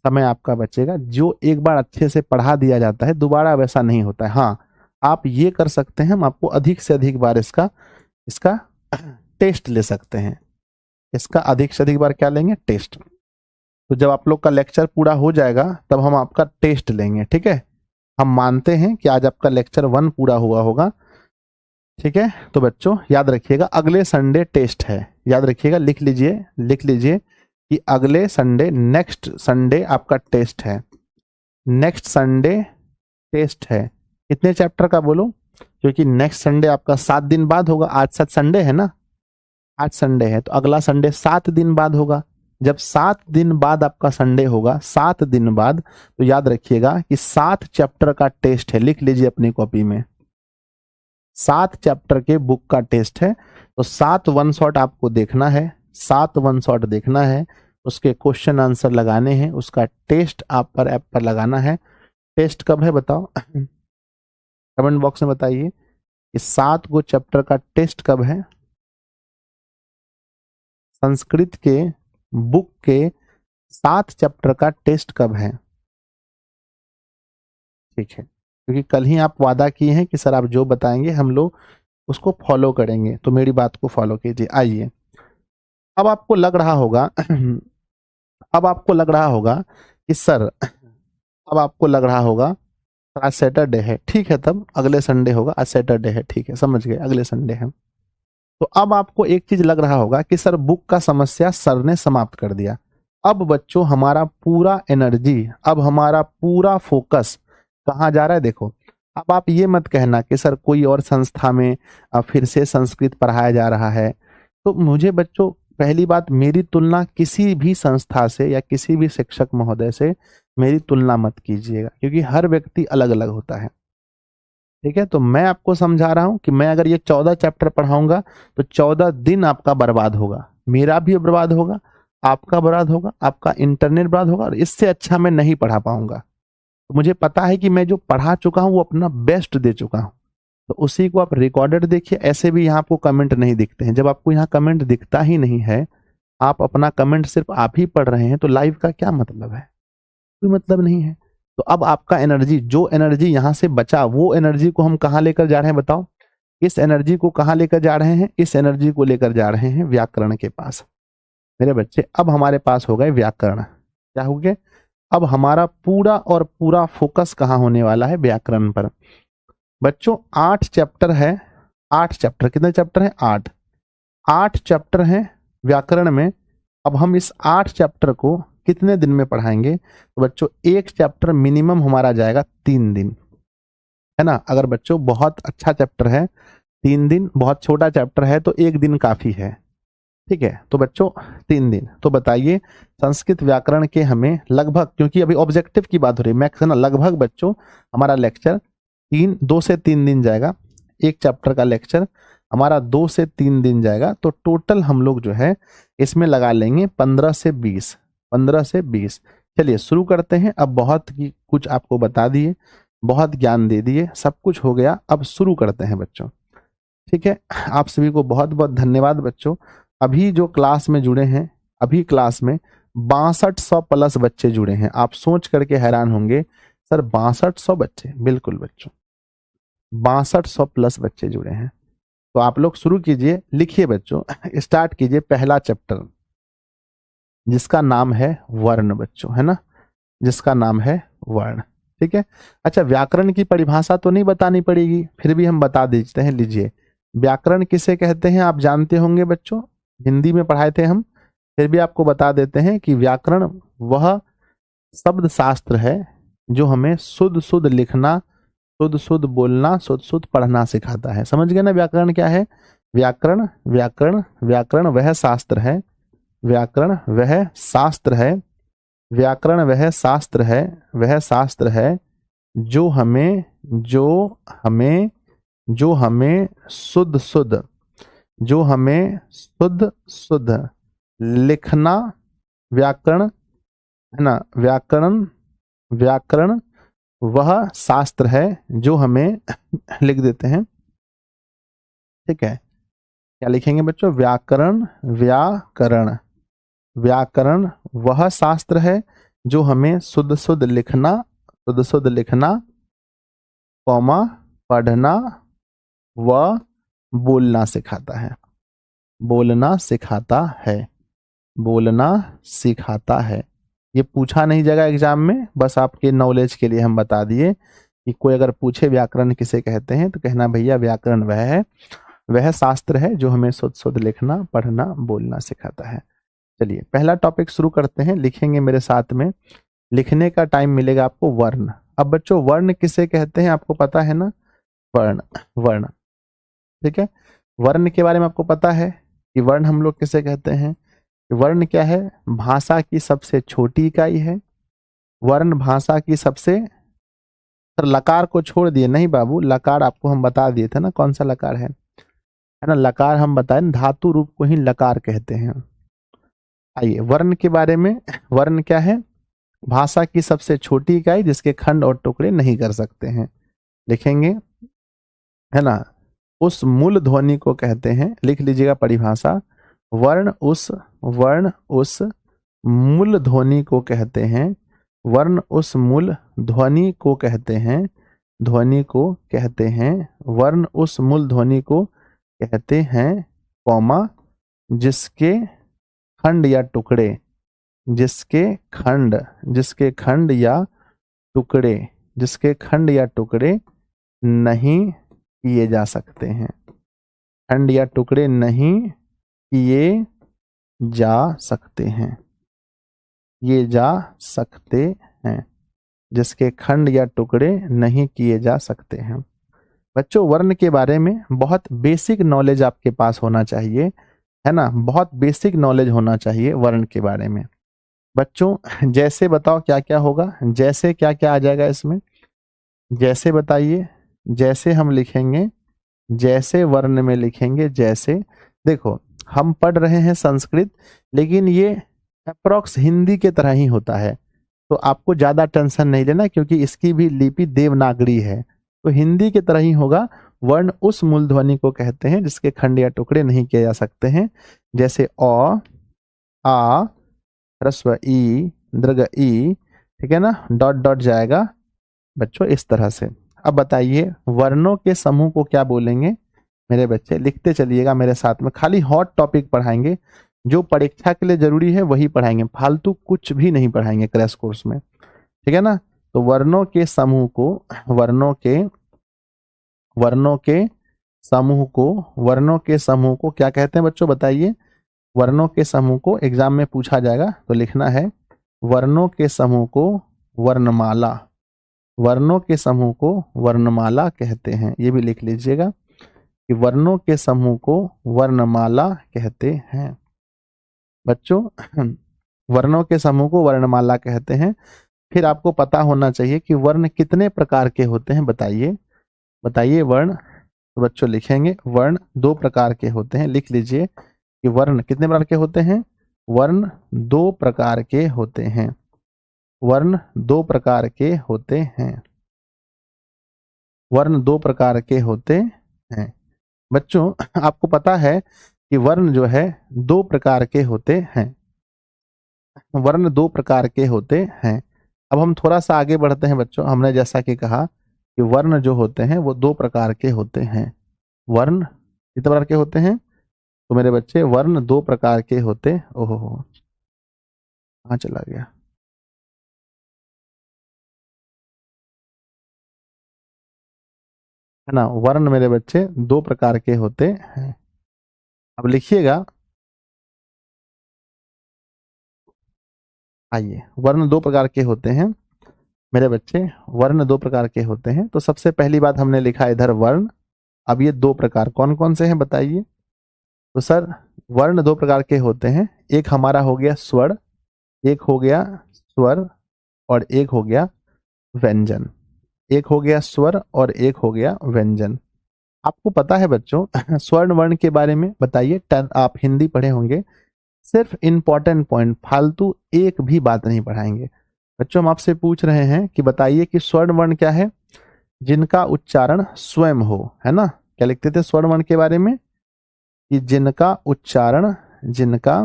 S1: समय आपका बचेगा। जो एक बार अच्छे से पढ़ा दिया जाता है दोबारा वैसा नहीं होता है। हाँ, आप ये कर सकते हैं, हम आपको अधिक से अधिक बार इसका टेस्ट ले सकते हैं। इसका अधिक से अधिक बार क्या लेंगे? टेस्ट। तो जब आप लोग का लेक्चर पूरा हो जाएगा तब हम आपका टेस्ट लेंगे। ठीक है, हम मानते हैं कि आज आपका लेक्चर 1 पूरा हुआ होगा। ठीक है, तो बच्चों याद रखिएगा अगले संडे टेस्ट है। याद रखिएगा, लिख लीजिए कि अगले संडे, नेक्स्ट संडे आपका टेस्ट है। नेक्स्ट संडे टेस्ट है। कितने चैप्टर का बोलो? क्योंकि नेक्स्ट संडे आपका 7 दिन बाद होगा। आज 7 संडे है ना, आज संडे है तो अगला संडे 7 दिन बाद होगा। जब 7 दिन बाद आपका संडे होगा, 7 दिन बाद, तो याद रखिएगा कि 7 चैप्टर का टेस्ट है। लिख लीजिए अपनी कॉपी में, 7 चैप्टर के बुक का टेस्ट है। तो 7 वन शॉट आपको देखना है, 7 वन शॉट देखना है, उसके क्वेश्चन आंसर लगाने हैं, उसका टेस्ट आप पर ऐप पर लगाना है। टेस्ट कब है बताओ? कमेंट बॉक्स में बताइए कि 7 गो चैप्टर का टेस्ट कब है। संस्कृत के बुक के 7 चैप्टर का टेस्ट कब है? ठीक है, क्योंकि कल ही आप वादा किए हैं कि सर आप जो बताएंगे हम लोग उसको फॉलो करेंगे, तो मेरी बात को फॉलो कीजिए। आइए, अब आपको लग रहा होगा अब आपको लग रहा होगा कि सर, अब आपको लग रहा होगा आज सैटरडे है। ठीक है, तब अगले संडे होगा। आज सैटरडे है, ठीक है, समझ गए, अगले संडे है। तो अब आपको एक चीज लग रहा होगा कि सर बुक का समस्या सर ने समाप्त कर दिया। अब बच्चों हमारा पूरा एनर्जी, अब हमारा पूरा फोकस कहाँ जा रहा है? देखो, अब आप ये मत कहना कि सर कोई और संस्था में फिर से संस्कृत पढ़ाया जा रहा है। तो मुझे बच्चों, पहली बात, मेरी तुलना किसी भी संस्था से या किसी भी शिक्षक महोदय से मेरी तुलना मत कीजिएगा, क्योंकि हर व्यक्ति अलग अलग होता है। ठीक है, तो मैं आपको समझा रहा हूं कि मैं अगर ये 14 चैप्टर पढ़ाऊंगा तो 14 दिन आपका बर्बाद होगा, मेरा भी बर्बाद होगा, आपका बर्बाद होगा, आपका इंटरनेट बर्बाद होगा, और इससे अच्छा मैं नहीं पढ़ा पाऊंगा। तो मुझे पता है कि मैं जो पढ़ा चुका हूं वो अपना बेस्ट दे चुका हूं। तो उसी को आप रिकॉर्डेड देखिए। ऐसे भी यहाँ आपको कमेंट नहीं दिखते हैं। जब आपको यहाँ कमेंट दिखता ही नहीं है, आप अपना कमेंट सिर्फ आप ही पढ़ रहे हैं, तो लाइव का क्या मतलब है? कोई मतलब नहीं है। तो अब आपका एनर्जी, जो एनर्जी यहाँ से बचा, वो एनर्जी को हम कहाँ लेकर जा रहे हैं बताओ? इस एनर्जी को कहाँ लेकर जा रहे हैं? इस एनर्जी को लेकर जा रहे हैं व्याकरण के पास। मेरे बच्चे, अब हमारे पास हो गए व्याकरण। क्या हो गए? अब हमारा पूरा और पूरा फोकस कहाँ होने वाला है? व्याकरण पर। बच्चों 8 चैप्टर है। 8 चैप्टर, कितने चैप्टर हैं? 8। 8 चैप्टर हैं व्याकरण में। अब हम इस 8 चैप्टर को कितने दिन में पढ़ाएंगे? तो बच्चों एक चैप्टर मिनिमम हमारा जाएगा 3 दिन, है ना। अगर बच्चों बहुत अच्छा चैप्टर है 3 दिन, बहुत छोटा चैप्टर है तो 1 दिन काफी है। ठीक है, तो बच्चों 3 दिन। तो बताइए संस्कृत व्याकरण के हमें लगभग, क्योंकि अभी ऑब्जेक्टिव की बात हो रही है, मैक्स है ना, लगभग बच्चों हमारा लेक्चर 2 से 3 दिन जाएगा। एक चैप्टर का लेक्चर हमारा 2 से 3 दिन जाएगा। तो टोटल हम लोग जो है इसमें लगा लेंगे 15 से 20। 15 से 20। चलिए शुरू करते हैं। अब बहुत कुछ आपको बता दिए, बहुत ज्ञान दे दिए, सब कुछ हो गया। अब शुरू करते हैं बच्चों। ठीक है, आप सभी को बहुत बहुत धन्यवाद बच्चों। अभी जो क्लास में जुड़े हैं, अभी क्लास में 6200 प्लस बच्चे जुड़े हैं। आप सोच करके हैरान होंगे, सर 6200 बच्चे? बिल्कुल बच्चों, 6200 प्लस बच्चे जुड़े हैं। तो आप लोग शुरू कीजिए, लिखिए बच्चों, स्टार्ट कीजिए पहला चैप्टर जिसका नाम है वर्ण बच्चों, है ना, जिसका नाम है वर्ण। ठीक है, अच्छा व्याकरण की परिभाषा तो नहीं बतानी पड़ेगी, फिर भी हम बता देते हैं। लीजिए, व्याकरण किसे कहते हैं आप जानते होंगे बच्चों, हिंदी में पढ़ाए थे हम, फिर भी आपको बता देते हैं कि व्याकरण वह शब्द शास्त्र है जो हमें शुद्ध शुद्ध लिखना, शुद्ध शुद्ध बोलना, शुद्ध शुद्ध पढ़ना सिखाता है। समझ गए ना व्याकरण क्या है? व्याकरण, व्याकरण, व्याकरण वह शास्त्र है, व्याकरण वह शास्त्र है, व्याकरण वह शास्त्र है, वह शास्त्र है जो हमें जो हमें जो हमें शुद्ध शुद्ध जो हमें शुद्ध शुद्ध लिखना, व्याकरण, है ना, व्याकरण, व्याकरण वह शास्त्र है जो हमें लिख देते हैं। ठीक है, क्या लिखेंगे बच्चों? व्याकरण, व्याकरण, व्याकरण वह शास्त्र है जो हमें शुद्ध शुद्ध लिखना, शुद्ध शुद्ध लिखना, कॉमा पढ़ना व बोलना सिखाता है। बोलना सिखाता है, बोलना सिखाता है। ये पूछा नहीं जाएगा एग्जाम में, बस आपके नॉलेज के लिए हम बता दिए कि कोई अगर पूछे व्याकरण किसे कहते हैं तो कहना भैया व्याकरण वह है, वह शास्त्र है जो हमें शुद्ध शुद्ध लिखना, पढ़ना, बोलना सिखाता है। चलिए पहला टॉपिक शुरू करते हैं, लिखेंगे मेरे साथ में। लिखने का टाइम मिलेगा आपको वर्ण। अब बच्चों वर्ण किसे कहते हैं आपको पता है ना? वर्ण, वर्ण। ठीक है, वर्ण के बारे में आपको पता है कि वर्ण हम लोग किसे कहते हैं? वर्ण क्या है? भाषा की सबसे छोटी इकाई है। वर्ण भाषा की सबसे, सर लकार को छोड़ दिए, नहीं बाबू, लकार आपको हम बता दिए थे ना कौन सा लकार है ना, लकार हम बताए, धातु रूप को ही लकार कहते हैं। आइए वर्ण के बारे में। वर्ण क्या है? भाषा की सबसे छोटी इकाई जिसके खंड और टुकड़े नहीं कर सकते हैं। लिखेंगे, है ना, उस मूल ध्वनि को कहते हैं, लिख लीजिएगा परिभाषा। वर्ण उस मूल ध्वनि को कहते हैं, वर्ण उस मूल ध्वनि को कहते हैं, ध्वनि को कहते हैं, वर्ण उस मूल ध्वनि को कहते हैं, कॉमा जिसके खंड या टुकड़े, जिसके खंड या टुकड़े, जिसके खंड या टुकड़े नहीं किए जा सकते हैं, खंड या टुकड़े नहीं किए जा सकते हैं, ये जा सकते हैं, जिसके खंड या टुकड़े नहीं किए जा सकते हैं। बच्चों वर्ण के बारे में बहुत बेसिक नॉलेज आपके पास होना चाहिए, है ना, बहुत बेसिक नॉलेज होना चाहिए वर्ण के बारे में। बच्चों जैसे बताओ क्या क्या होगा, जैसे क्या क्या आ जाएगा इसमें? जैसे बताइए, जैसे हम लिखेंगे, जैसे वर्ण में लिखेंगे जैसे। देखो हम पढ़ रहे हैं संस्कृत, लेकिन ये अप्रोक्स हिंदी के तरह ही होता है, तो आपको ज्यादा टेंशन नहीं लेना, क्योंकि इसकी भी लिपि देवनागरी है, तो हिंदी की तरह ही होगा। वर्ण उस मूलध्वनि को कहते हैं जिसके खंड या टुकड़े नहीं किए जा सकते हैं, जैसे अ, आ, ह्रस्व ई, दीर्घ ई, ठीक है ना, डॉट डॉट जाएगा बच्चों इस तरह से। अब बताइए वर्णों के समूह को क्या बोलेंगे मेरे बच्चे, लिखते चलिएगा मेरे साथ में। खाली हॉट टॉपिक पढ़ाएंगे, जो परीक्षा के लिए जरूरी है वही पढ़ाएंगे, फालतू कुछ भी नहीं पढ़ाएंगे क्रैश कोर्स में, ठीक है ना। तो वर्णों के समूह को, वर्णों के समूह को, वर्णों के समूह को क्या कहते हैं बच्चों बताइए। वर्णों के समूह को एग्जाम में पूछा जाएगा तो लिखना है, वर्णों के समूह को वर्णमाला, वर्णों के समूह को वर्णमाला कहते हैं। ये भी लिख लीजिएगा कि वर्णों के समूह को वर्णमाला कहते हैं बच्चों। वर्णों के समूह को वर्णमाला कहते हैं। फिर आपको पता होना चाहिए कि वर्ण कितने प्रकार के होते हैं, बताइए बताइए वर्ण। तो बच्चों लिखेंगे वर्ण दो प्रकार के होते हैं, लिख लीजिए कि वर्ण कितने प्रकार के होते हैं। वर्ण दो प्रकार के होते हैं, वर्ण दो प्रकार के होते हैं, वर्ण दो प्रकार के होते हैं बच्चों। आपको पता है कि वर्ण जो है दो प्रकार के होते हैं, वर्ण दो प्रकार के होते हैं। अब हम थोड़ा सा आगे बढ़ते हैं बच्चों। हमने जैसा कि कहा कि वर्ण जो होते हैं वो दो प्रकार के होते हैं। वर्ण कितने प्रकार के होते हैं, तो मेरे बच्चे वर्ण दो प्रकार के होते। ओहो कहाँ चला गया, है ना। वर्ण मेरे बच्चे दो प्रकार के होते हैं। अब लिखिएगा, आइए वर्ण दो प्रकार के होते हैं मेरे बच्चे, वर्ण दो प्रकार के होते हैं। तो सबसे पहली बात हमने लिखा इधर वर्ण। अब ये दो प्रकार कौन कौन से हैं बताइए। तो सर वर्ण दो प्रकार के होते हैं, एक हमारा हो गया स्वर, एक हो गया स्वर और एक हो गया व्यंजन, एक हो गया स्वर और एक हो गया व्यंजन। आपको पता है बच्चों स्वर्ण वर्ण के बारे में बताइए, आप हिंदी पढ़े होंगे, सिर्फ इंपॉर्टेंट पॉइंट, फालतू एक भी बात नहीं पढ़ाएंगे बच्चों। हम आपसे पूछ रहे हैं कि बताइए कि स्वर्ण वर्ण क्या है, जिनका उच्चारण स्वयं हो, है ना। क्या लिखते थे स्वर्ण वर्ण के बारे में, कि जिनका उच्चारण, जिनका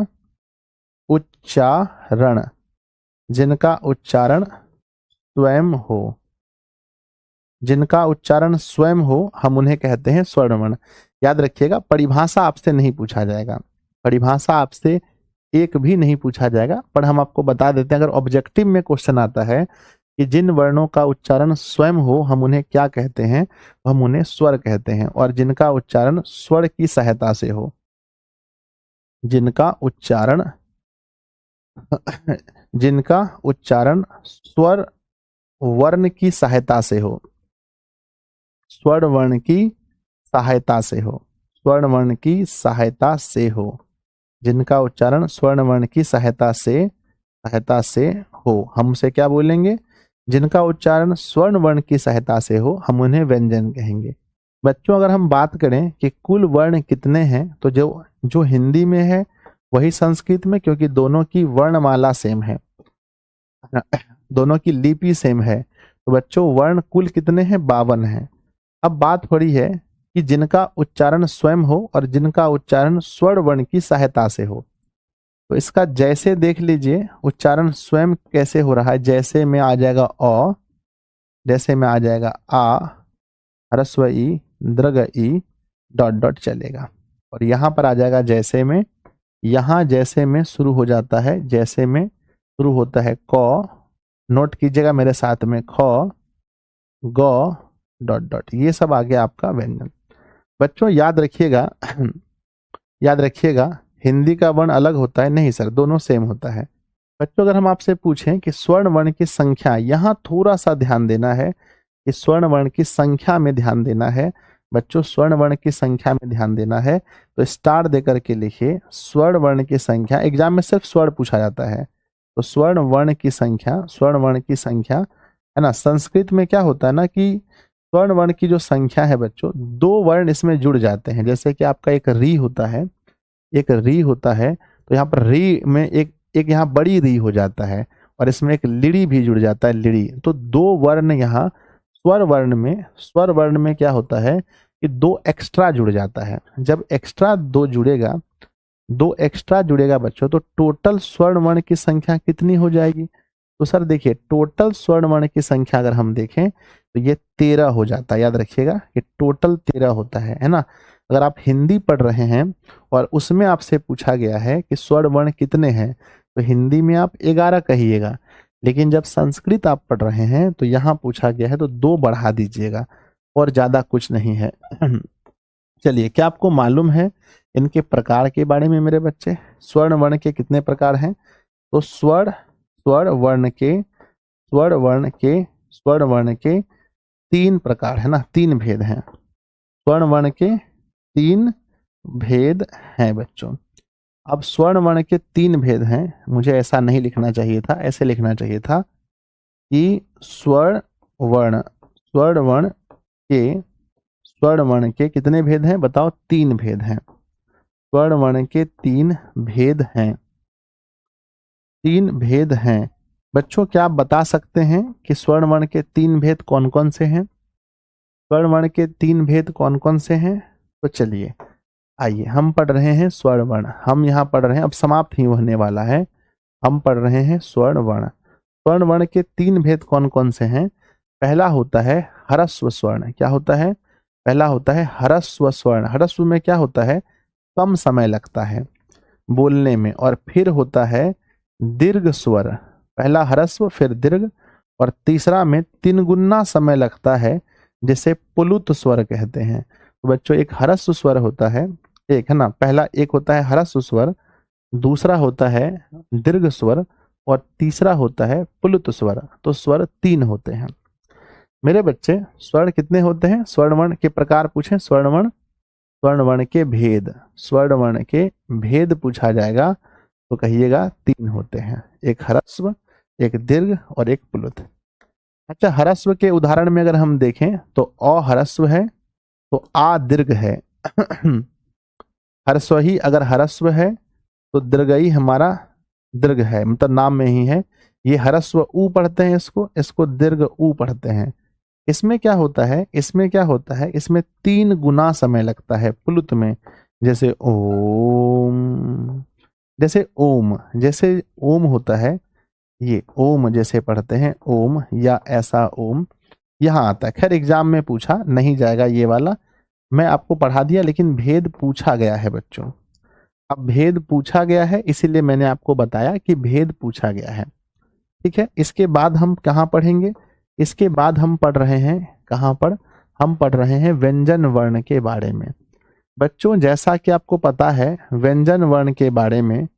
S1: उच्चारण, जिनका उच्चारण स्वयं हो, जिनका उच्चारण स्वयं हो, हम उन्हें कहते हैं स्वर्ण वर्ण। याद रखिएगा परिभाषा आपसे नहीं पूछा जाएगा, परिभाषा आपसे एक भी नहीं पूछा जाएगा, पर हम आपको बता देते हैं अगर ऑब्जेक्टिव में क्वेश्चन आता है कि जिन वर्णों का उच्चारण स्वयं हो हम उन्हें क्या कहते हैं, तो हम उन्हें स्वर कहते हैं। और जिनका उच्चारण स्वर की सहायता से हो, जिनका उच्चारण जिनका उच्चारण स्वर वर्ण की सहायता से हो, स्वर्ण वर्ण की सहायता से हो, स्वर्ण वर्ण की सहायता से हो, जिनका उच्चारण स्वर्ण वर्ण की सहायता से हो, हम उसे क्या बोलेंगे, जिनका उच्चारण स्वर्ण वर्ण की सहायता से हो हम उन्हें व्यंजन कहेंगे। बच्चों अगर हम बात करें कि कुल वर्ण कितने हैं, तो जो जो हिंदी में है वही संस्कृत में, क्योंकि दोनों की वर्णमाला सेम है, दोनों की लिपि सेम है। तो बच्चों वर्ण कुल कितने हैं, 52 हैं। अब बात हो रही है कि जिनका उच्चारण स्वयं हो और जिनका उच्चारण स्वर वर्ण की सहायता से हो। तो इसका जैसे देख लीजिए उच्चारण स्वयं कैसे हो रहा है, जैसे में आ जाएगा अ, जैसे में आ जाएगा आ, ह्रस्व ई, दीर्घ ई, डॉट डॉट चलेगा। और यहाँ पर आ जाएगा जैसे में, यहाँ जैसे में शुरू हो जाता है, जैसे में शुरू होता है क, नोट कीजिएगा मेरे साथ में, ख, ग, डॉट डॉट, ये सब आ गया आपका व्यंजन। बच्चों याद रखिएगा याद रखिएगा हिंदी का वर्ण अलग होता है, नहीं सर दोनों सेम होता है। बच्चों अगर हम आपसे पूछें कि स्वर्ण वर्ण की संख्या, यहाँ थोड़ा सा ध्यान देना है कि स्वर्ण वर्ण की संख्या में ध्यान देना है बच्चों, स्वर्ण वर्ण की संख्या में ध्यान देना है। तो स्टार देकर के लिखिए स्वर्ण वर्ण की संख्या, एग्जाम में सिर्फ स्वर्ण पूछा जाता है, तो स्वर्ण वर्ण की संख्या, स्वर्ण वर्ण की संख्या, है ना। संस्कृत में क्या होता है ना कि स्वर्ण वर्ण की जो संख्या है बच्चों, 2 वर्ण इसमें जुड़ जाते हैं। जैसे कि आपका एक री होता है, एक री होता है, तो यहाँ पर री में एक एक यहाँ बड़ी री हो जाता है, और इसमें एक लिड़ी भी जुड़ जाता है, लिड़ी। तो 2 वर्ण यहाँ स्वर वर्ण में क्या होता है कि 2 एक्स्ट्रा जुड़ जाता है। जब एक्स्ट्रा 2 जुड़ेगा, 2 एक्स्ट्रा जुड़ेगा बच्चों, तो टोटल स्वर्ण वर्ण की संख्या कितनी हो जाएगी? तो सर देखिए, टोटल स्वर्ण वर्ण की संख्या अगर हम देखें तो ये 13 हो जाता है। याद रखिएगा कि टोटल 13 होता है ना। अगर आप हिंदी पढ़ रहे हैं और उसमें आपसे पूछा गया है कि स्वर्ण वर्ण कितने हैं, तो हिंदी में आप 11 कहिएगा। लेकिन जब संस्कृत आप पढ़ रहे हैं तो यहाँ पूछा गया है तो 2 बढ़ा दीजिएगा, और ज्यादा कुछ नहीं है। चलिए, क्या आपको मालूम है इनके प्रकार के बारे में मेरे बच्चे? स्वर्ण वर्ण के कितने प्रकार हैं? तो स्वर्ण वर्ण के 3 प्रकार है ना, 3 भेद हैं। स्वर्ण वर्ण के 3 भेद हैं बच्चों। अब स्वर्ण वर्ण के 3 भेद हैं, मुझे ऐसा नहीं लिखना चाहिए था, ऐसे लिखना चाहिए था कि स्वर्ण वर्ण के कितने भेद हैं? बताओ। 3 भेद हैं। स्वर्ण वर्ण के 3 भेद हैं, 3 भेद हैं। बच्चों, क्या आप बता सकते हैं कि स्वर्ण वर्ण के 3 भेद कौन कौन से हैं? स्वर्ण वर्ण के 3 भेद कौन कौन से हैं? तो चलिए, आइए हम पढ़ रहे हैं स्वर्ण वर्ण। हम यहाँ पढ़ रहे हैं, अब समाप्त ही होने वाला है। हम पढ़ रहे हैं स्वर्ण वर्ण। स्वर्ण वर्ण के 3 भेद कौन कौन से हैं? पहला होता है ह्रस्व स्वर्ण। क्या होता है? पहला होता है ह्रस्व स्वर्ण। ह्रस्व में क्या होता है? कम समय लगता है बोलने में। और फिर होता है दीर्घ स्वर। पहला ह्रस्व, फिर दीर्घ, और तीसरा में 3 गुना समय लगता है, जिसे पुलुत स्वर कहते हैं। तो बच्चों, एक ह्रस्व स्वर होता है, एक है ना, पहला एक होता है ह्रस्व स्वर, दूसरा होता है दीर्घ स्वर, और तीसरा होता है पुलुत स्वर। तो स्वर 3 होते हैं मेरे बच्चे। स्वर्ण कितने होते हैं? स्वर्ण वर्ण के प्रकार पूछे, स्वर्ण वर्ण के भेद, स्वर्ण वर्ण के भेद पूछा जाएगा तो कहिएगा 3 होते हैं, एक ह्रस्व, एक दीर्घ और एक पुलुत। अच्छा, ह्रस्व के उदाहरण में अगर हम देखें तो अ ह्रस्व है तो आ दीर्घ है। ह्रस्व ही अगर ह्रस्व है तो दीर्घई हमारा दीर्घ है, मतलब नाम में ही है। ये ह्रस्व ऊ पढ़ते हैं, इसको दीर्घ ऊ पढ़ते हैं। इसमें क्या होता है? इसमें 3 गुना समय लगता है पुलुत में। जैसे ओम, जैसे ओम होता है, ये ओम जैसे पढ़ते हैं ओम, या ऐसा ओम यहाँ आता है। खैर एग्जाम में पूछा नहीं जाएगा ये वाला, मैं आपको पढ़ा दिया, लेकिन भेद पूछा गया है बच्चों। अब भेद पूछा गया है इसीलिए मैंने आपको बताया कि भेद पूछा गया है। ठीक है, इसके बाद हम कहाँ पढ़ेंगे? इसके बाद हम पढ़ रहे हैं, कहाँ पर? हम पढ़ रहे हैं व्यंजन वर्ण के बारे में। बच्चों, जैसा कि आपको पता है व्यंजन वर्ण के बारे में,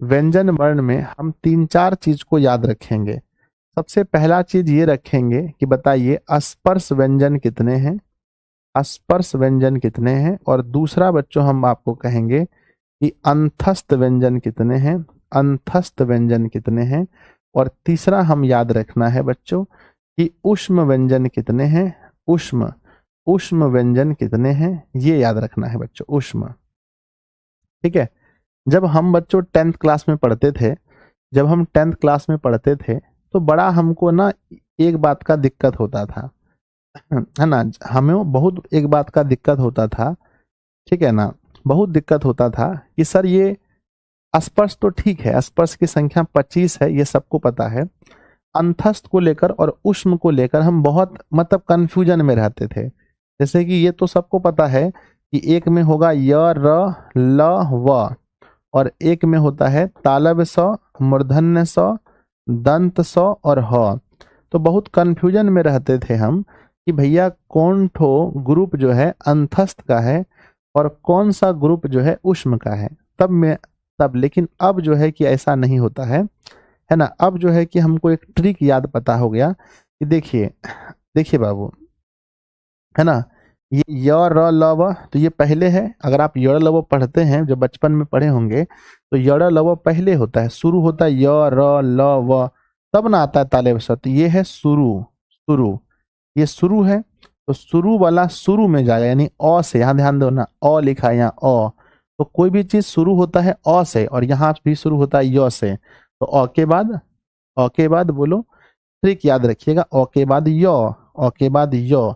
S1: व्यंजन वर्ण में हम 3-4 चीज को याद रखेंगे। सबसे पहला चीज ये रखेंगे कि बताइए अस्पर्श व्यंजन कितने हैं, अस्पर्श व्यंजन कितने हैं। और दूसरा बच्चों हम आपको कहेंगे कि अंतस्थ व्यंजन कितने हैं, अंतस्थ व्यंजन कितने हैं। और तीसरा हम याद रखना है बच्चों कि ऊष्म व्यंजन कितने हैं, ऊष्म व्यंजन कितने हैं, ये याद रखना है बच्चों, ऊष्म। ठीक है, जब हम बच्चों 10th क्लास में पढ़ते थे, जब हम 10th क्लास में पढ़ते थे तो बड़ा हमको ना एक बात का दिक्कत होता था, है ना, हमें बहुत एक बात का दिक्कत होता था। ठीक है ना, बहुत दिक्कत होता था कि सर ये अस्पर्श तो ठीक है, अस्पर्श की संख्या 25 है, ये सबको पता है। अंतस्थ को लेकर और ऊष्म को लेकर हम बहुत मतलब कंफ्यूजन में रहते थे। जैसे कि ये तो सबको पता है कि एक में होगा य र ल व, और एक में होता है तालब स, मूर्धन्य स, दंत स और ह। तो बहुत कंफ्यूजन में रहते थे हम कि भैया कौन ठो ग्रुप जो है अंतस्थ का है और कौन सा ग्रुप जो है ऊष्म का है। तब लेकिन अब जो है कि ऐसा नहीं होता है ना। अब जो है कि हमको एक ट्रिक याद पता हो गया कि देखिए बाबू, है ना, ये य र ल व तो ये पहले है। अगर आप य ल व पढ़ते हैं, जो बचपन में पढ़े होंगे, तो य ल व पहले होता है, शुरू होता है य र ल व, तब ना आता है ताले स। तो ये है शुरू, ये शुरू है। तो शुरू वाला शुरू में जाएगा, यानी अ से, यहाँ ध्यान दो ना, अ लिखा है यहाँ अ, तो कोई भी चीज शुरू होता है अ से, और यहाँ भी शुरू होता है य से, तो अ के बाद बोलो ट्रिक याद रखिएगा, अ के बाद य, अ के बाद य,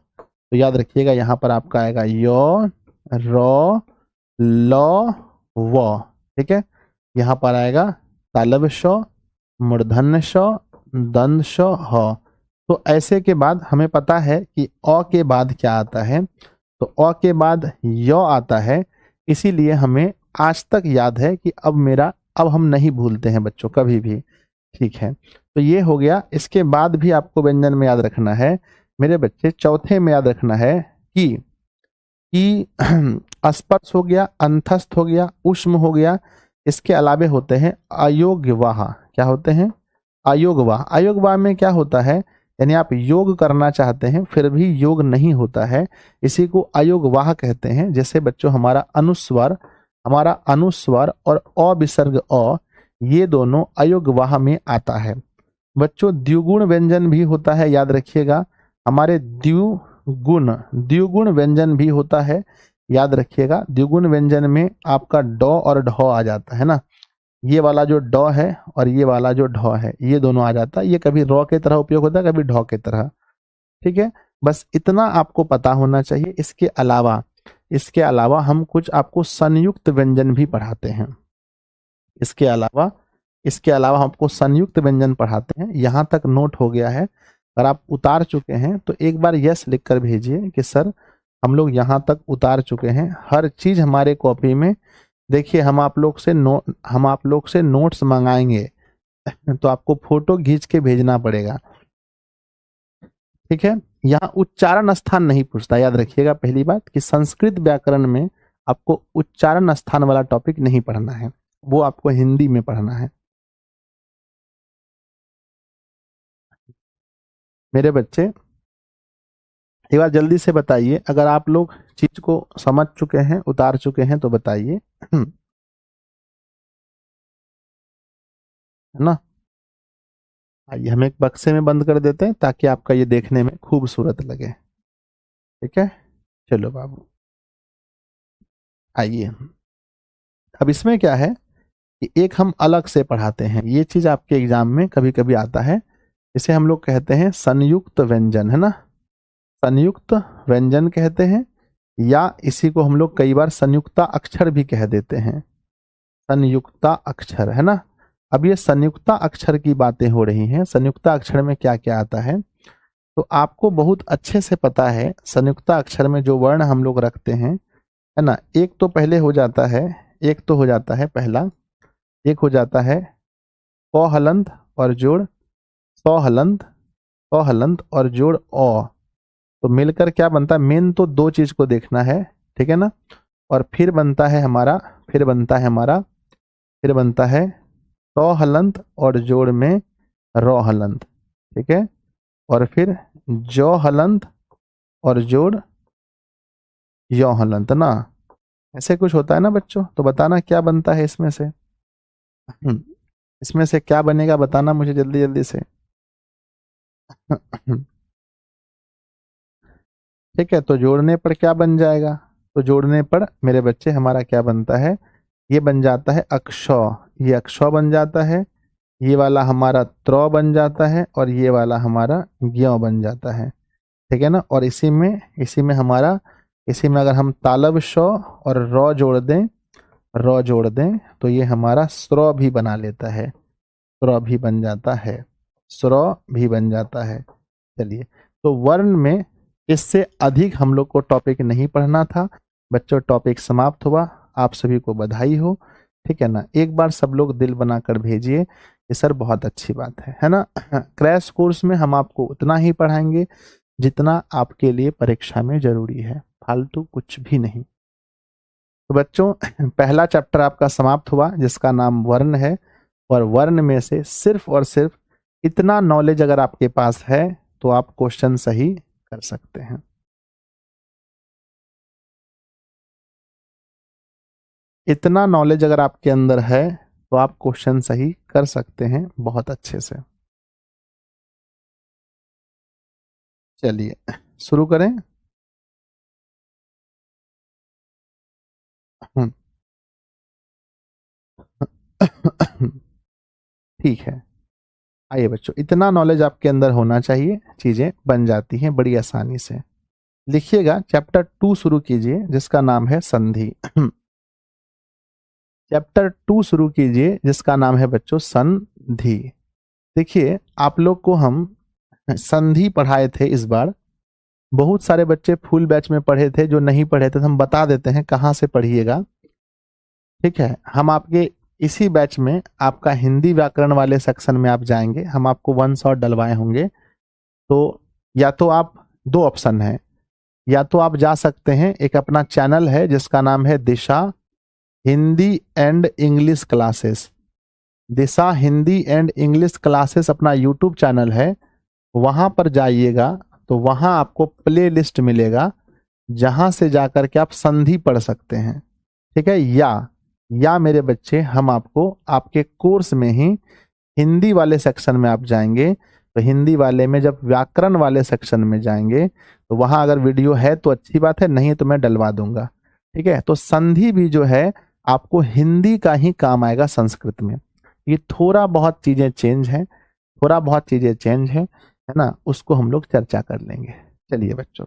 S1: तो याद रखिएगा यहाँ पर आपका आएगा य र ल व, ठीक है। यहाँ पर आएगा तालब श, मूर्धन्य श, दंड श, ह। तो ऐसे के बाद हमें पता है कि अ के बाद क्या आता है, तो अ के बाद य आता है, इसीलिए हमें आज तक याद है कि अब हम नहीं भूलते हैं बच्चों कभी भी, ठीक है। तो ये हो गया। इसके बाद भी आपको व्यंजन में याद रखना है मेरे बच्चे, चौथे में याद रखना है कि अस्पर्श हो गया, अंतस्थ हो गया, उष्म हो गया, इसके अलावे होते हैं अयोग्यवाह। क्या होते हैं? अयोग्यवाह। अयोग्यवाह में क्या होता है, यानी आप योग करना चाहते हैं फिर भी योग नहीं होता है, इसी को अयोग्यवाह कहते हैं। जैसे बच्चों हमारा अनुस्वर और अ विसर्ग अ, ये दोनों अयोग्यवाह में आता है। बच्चों द्विगुण व्यंजन भी होता है, याद रखिएगा, हमारे द्विगुण व्यंजन भी होता है, याद रखिएगा। द्विगुण व्यंजन में आपका ड और ढ आ जाता है ना, ये वाला जो ड है और ये वाला जो ढ है, ये दोनों आ जाता है। ये कभी र के तरह उपयोग होता है, कभी ढ के तरह, ठीक है। बस इतना आपको पता होना चाहिए। इसके अलावा हम कुछ आपको संयुक्त व्यंजन भी पढ़ाते हैं। इसके अलावा हम आपको संयुक्त व्यंजन पढ़ाते हैं। यहाँ तक नोट हो गया है? अगर आप उतार चुके हैं तो एक बार यस लिख कर भेजिए कि सर हम लोग यहाँ तक उतार चुके हैं। हर चीज हमारे कॉपी में, देखिए हम आप लोग से नोट्स मंगाएंगे तो आपको फोटो खींच के भेजना पड़ेगा, ठीक है। यहाँ उच्चारण स्थान नहीं पूछता, याद रखिएगा। पहली बात कि संस्कृत व्याकरण में आपको उच्चारण स्थान वाला टॉपिक नहीं पढ़ना है, वो आपको हिंदी में पढ़ना है मेरे बच्चे। एक बार जल्दी से बताइए, अगर आप लोग चीज को समझ चुके हैं, उतार चुके हैं तो बताइए है ना। आइए हम एक बक्से में बंद कर देते हैं ताकि आपका ये देखने में खूबसूरत लगे, ठीक है। चलो बाबू आइए। अब इसमें क्या है कि एक हम अलग से पढ़ाते हैं, ये चीज आपके एग्जाम में कभी कभी आता है, इसे हम लोग कहते हैं संयुक्त व्यंजन, है ना। संयुक्त व्यंजन कहते हैं, या इसी को हम लोग कई बार संयुक्ता अक्षर भी कह देते हैं। संयुक्ता अक्षर, है ना। अब ये संयुक्ता अक्षर की बातें हो रही हैं। संयुक्ता अक्षर में क्या क्या आता है, तो आपको बहुत अच्छे से पता है। संयुक्ता अक्षर में जो वर्ण हम लोग रखते हैं, है ना, एक तो पहले हो जाता है, एक तो हो जाता है पहला, एक हो जाता है क हलंत और जोड़ सौ हलंत, क हलंत और जोड़ अ, तो मिलकर क्या बनता है, मेन तो दो चीज को देखना है, ठीक है ना। और फिर बनता है सौ हलंत और जोड़ में रो हलंत, ठीक है। और फिर जो हलंत और जोड़ यो हलंत ना, ऐसे कुछ होता है ना बच्चों। तो बताना क्या बनता है इसमें से, इसमें से क्या बनेगा बताना मुझे जल्दी जल्दी से ठीक है। तो जोड़ने पर क्या बन जाएगा, तो जोड़ने पर मेरे बच्चे हमारा क्या बनता है, ये बन जाता है अक्ष, ये अक्ष बन जाता है, ये वाला हमारा त्र बन जाता है, और ये वाला हमारा ज्ञ बन जाता है, ठीक है ना। और इसी में अगर हम तालब श और र जोड़ दें तो ये हमारा स्र भी बना लेता है, स्र भी बन जाता है, स्र भी बन जाता है। चलिए, तो वर्ण में इससे अधिक हम लोग को टॉपिक नहीं पढ़ना था बच्चों। टॉपिक समाप्त हुआ, आप सभी को बधाई हो, ठीक है ना। एक बार सब लोग दिल बनाकर भेजिए ये सर बहुत अच्छी बात है ना। क्रैश कोर्स में हम आपको उतना ही पढ़ाएंगे जितना आपके लिए परीक्षा में जरूरी है, फालतू कुछ भी नहीं। तो बच्चों पहला चैप्टर आपका समाप्त हुआ जिसका नाम वर्ण है, और वर्ण में से सिर्फ और सिर्फ इतना नॉलेज अगर आपके पास है तो आप क्वेश्चन सही कर सकते हैं। इतना नॉलेज अगर आपके अंदर है तो आप क्वेश्चन सही कर सकते हैं बहुत अच्छे से। चलिए शुरू करें। ठीक है। आइए बच्चों, इतना नॉलेज आपके अंदर होना चाहिए, चीजें बन जाती हैं बड़ी आसानी से। लिखिएगा, चैप्टर 2 शुरू कीजिए जिसका नाम है संधि। चैप्टर 2 शुरू कीजिए जिसका नाम है बच्चों संधि। देखिए, आप लोग को हम संधि पढ़ाए थे इस बार। बहुत सारे बच्चे फुल बैच में पढ़े थे, जो नहीं पढ़े थे तो हम बता देते हैं कहाँ से पढ़िएगा। ठीक है, हम आपके इसी बैच में आपका हिंदी व्याकरण वाले सेक्शन में आप जाएंगे, हम आपको वन शॉट डलवाए होंगे। तो या तो आप, दो ऑप्शन है, या तो आप जा सकते हैं, एक अपना चैनल है जिसका नाम है Disha Hindi and English classes. Disha Hindi and English classes अपना यूट्यूब चैनल है, वहां पर जाइएगा तो वहां आपको प्ले लिस्ट मिलेगा, जहां से जाकर के आप संधि पढ़ सकते हैं। ठीक है, या मेरे बच्चे, हम आपको आपके कोर्स में ही हिंदी वाले सेक्शन में आप जाएंगे, तो हिंदी वाले में जब व्याकरण वाले सेक्शन में जाएंगे तो वहां अगर वीडियो है तो अच्छी बात है, नहीं तो मैं डलवा दूंगा। ठीक है, तो संधि भी जो है आपको हिंदी का ही काम आएगा संस्कृत में। ये थोड़ा बहुत चीजें चेंज है, थोड़ा बहुत चीजें चेंज है ना, उसको हम लोग चर्चा कर लेंगे। चलिए बच्चों,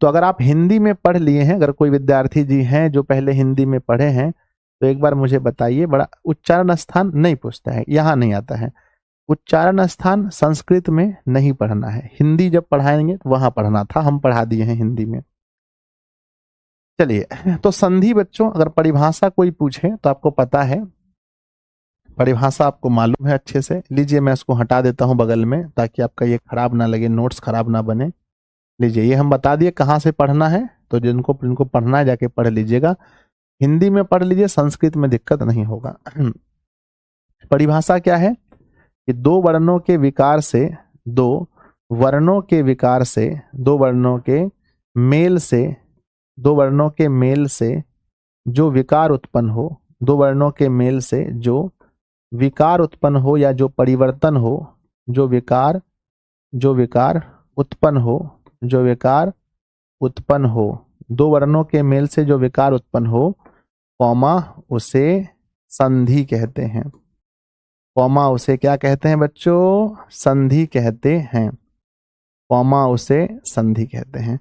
S1: तो अगर आप हिंदी में पढ़ लिए हैं, अगर कोई विद्यार्थी जी हैं जो पहले हिंदी में पढ़े हैं, तो एक बार मुझे बताइए। बड़ा उच्चारण स्थान नहीं पूछता है, यहाँ नहीं आता है। उच्चारण स्थान संस्कृत में नहीं पढ़ना है, हिंदी जब पढ़ाएंगे तो वहां पढ़ना था, हम पढ़ा दिए हैं हिंदी में। चलिए, तो संधि बच्चों, अगर परिभाषा कोई पूछे तो आपको पता है, परिभाषा आपको मालूम है अच्छे से। लीजिए, मैं इसको हटा देता हूं बगल में, ताकि आपका ये खराब ना लगे, नोट्स खराब ना बने। लीजिए, ये हम बता दिए कहाँ से पढ़ना है, तो जिनको जिनको पढ़ना है जाके पढ़ लीजिएगा। हिंदी में पढ़ लीजिए, संस्कृत में दिक्कत नहीं होगा। परिभाषा क्या है कि दो वर्णों के विकार से, दो वर्णों के विकार से, दो वर्णों के मेल से, दो वर्णों के मेल से जो विकार उत्पन्न हो, दो वर्णों के मेल से जो विकार उत्पन्न हो या जो परिवर्तन हो, जो विकार उत्पन्न हो, जो विकार उत्पन्न हो, दो वर्णों के मेल से जो विकार उत्पन्न हो, कौमा, उसे संधि कहते हैं। कौमा, उसे क्या कहते हैं बच्चों? संधि कहते हैं। कौमा, उसे संधि कहते हैं।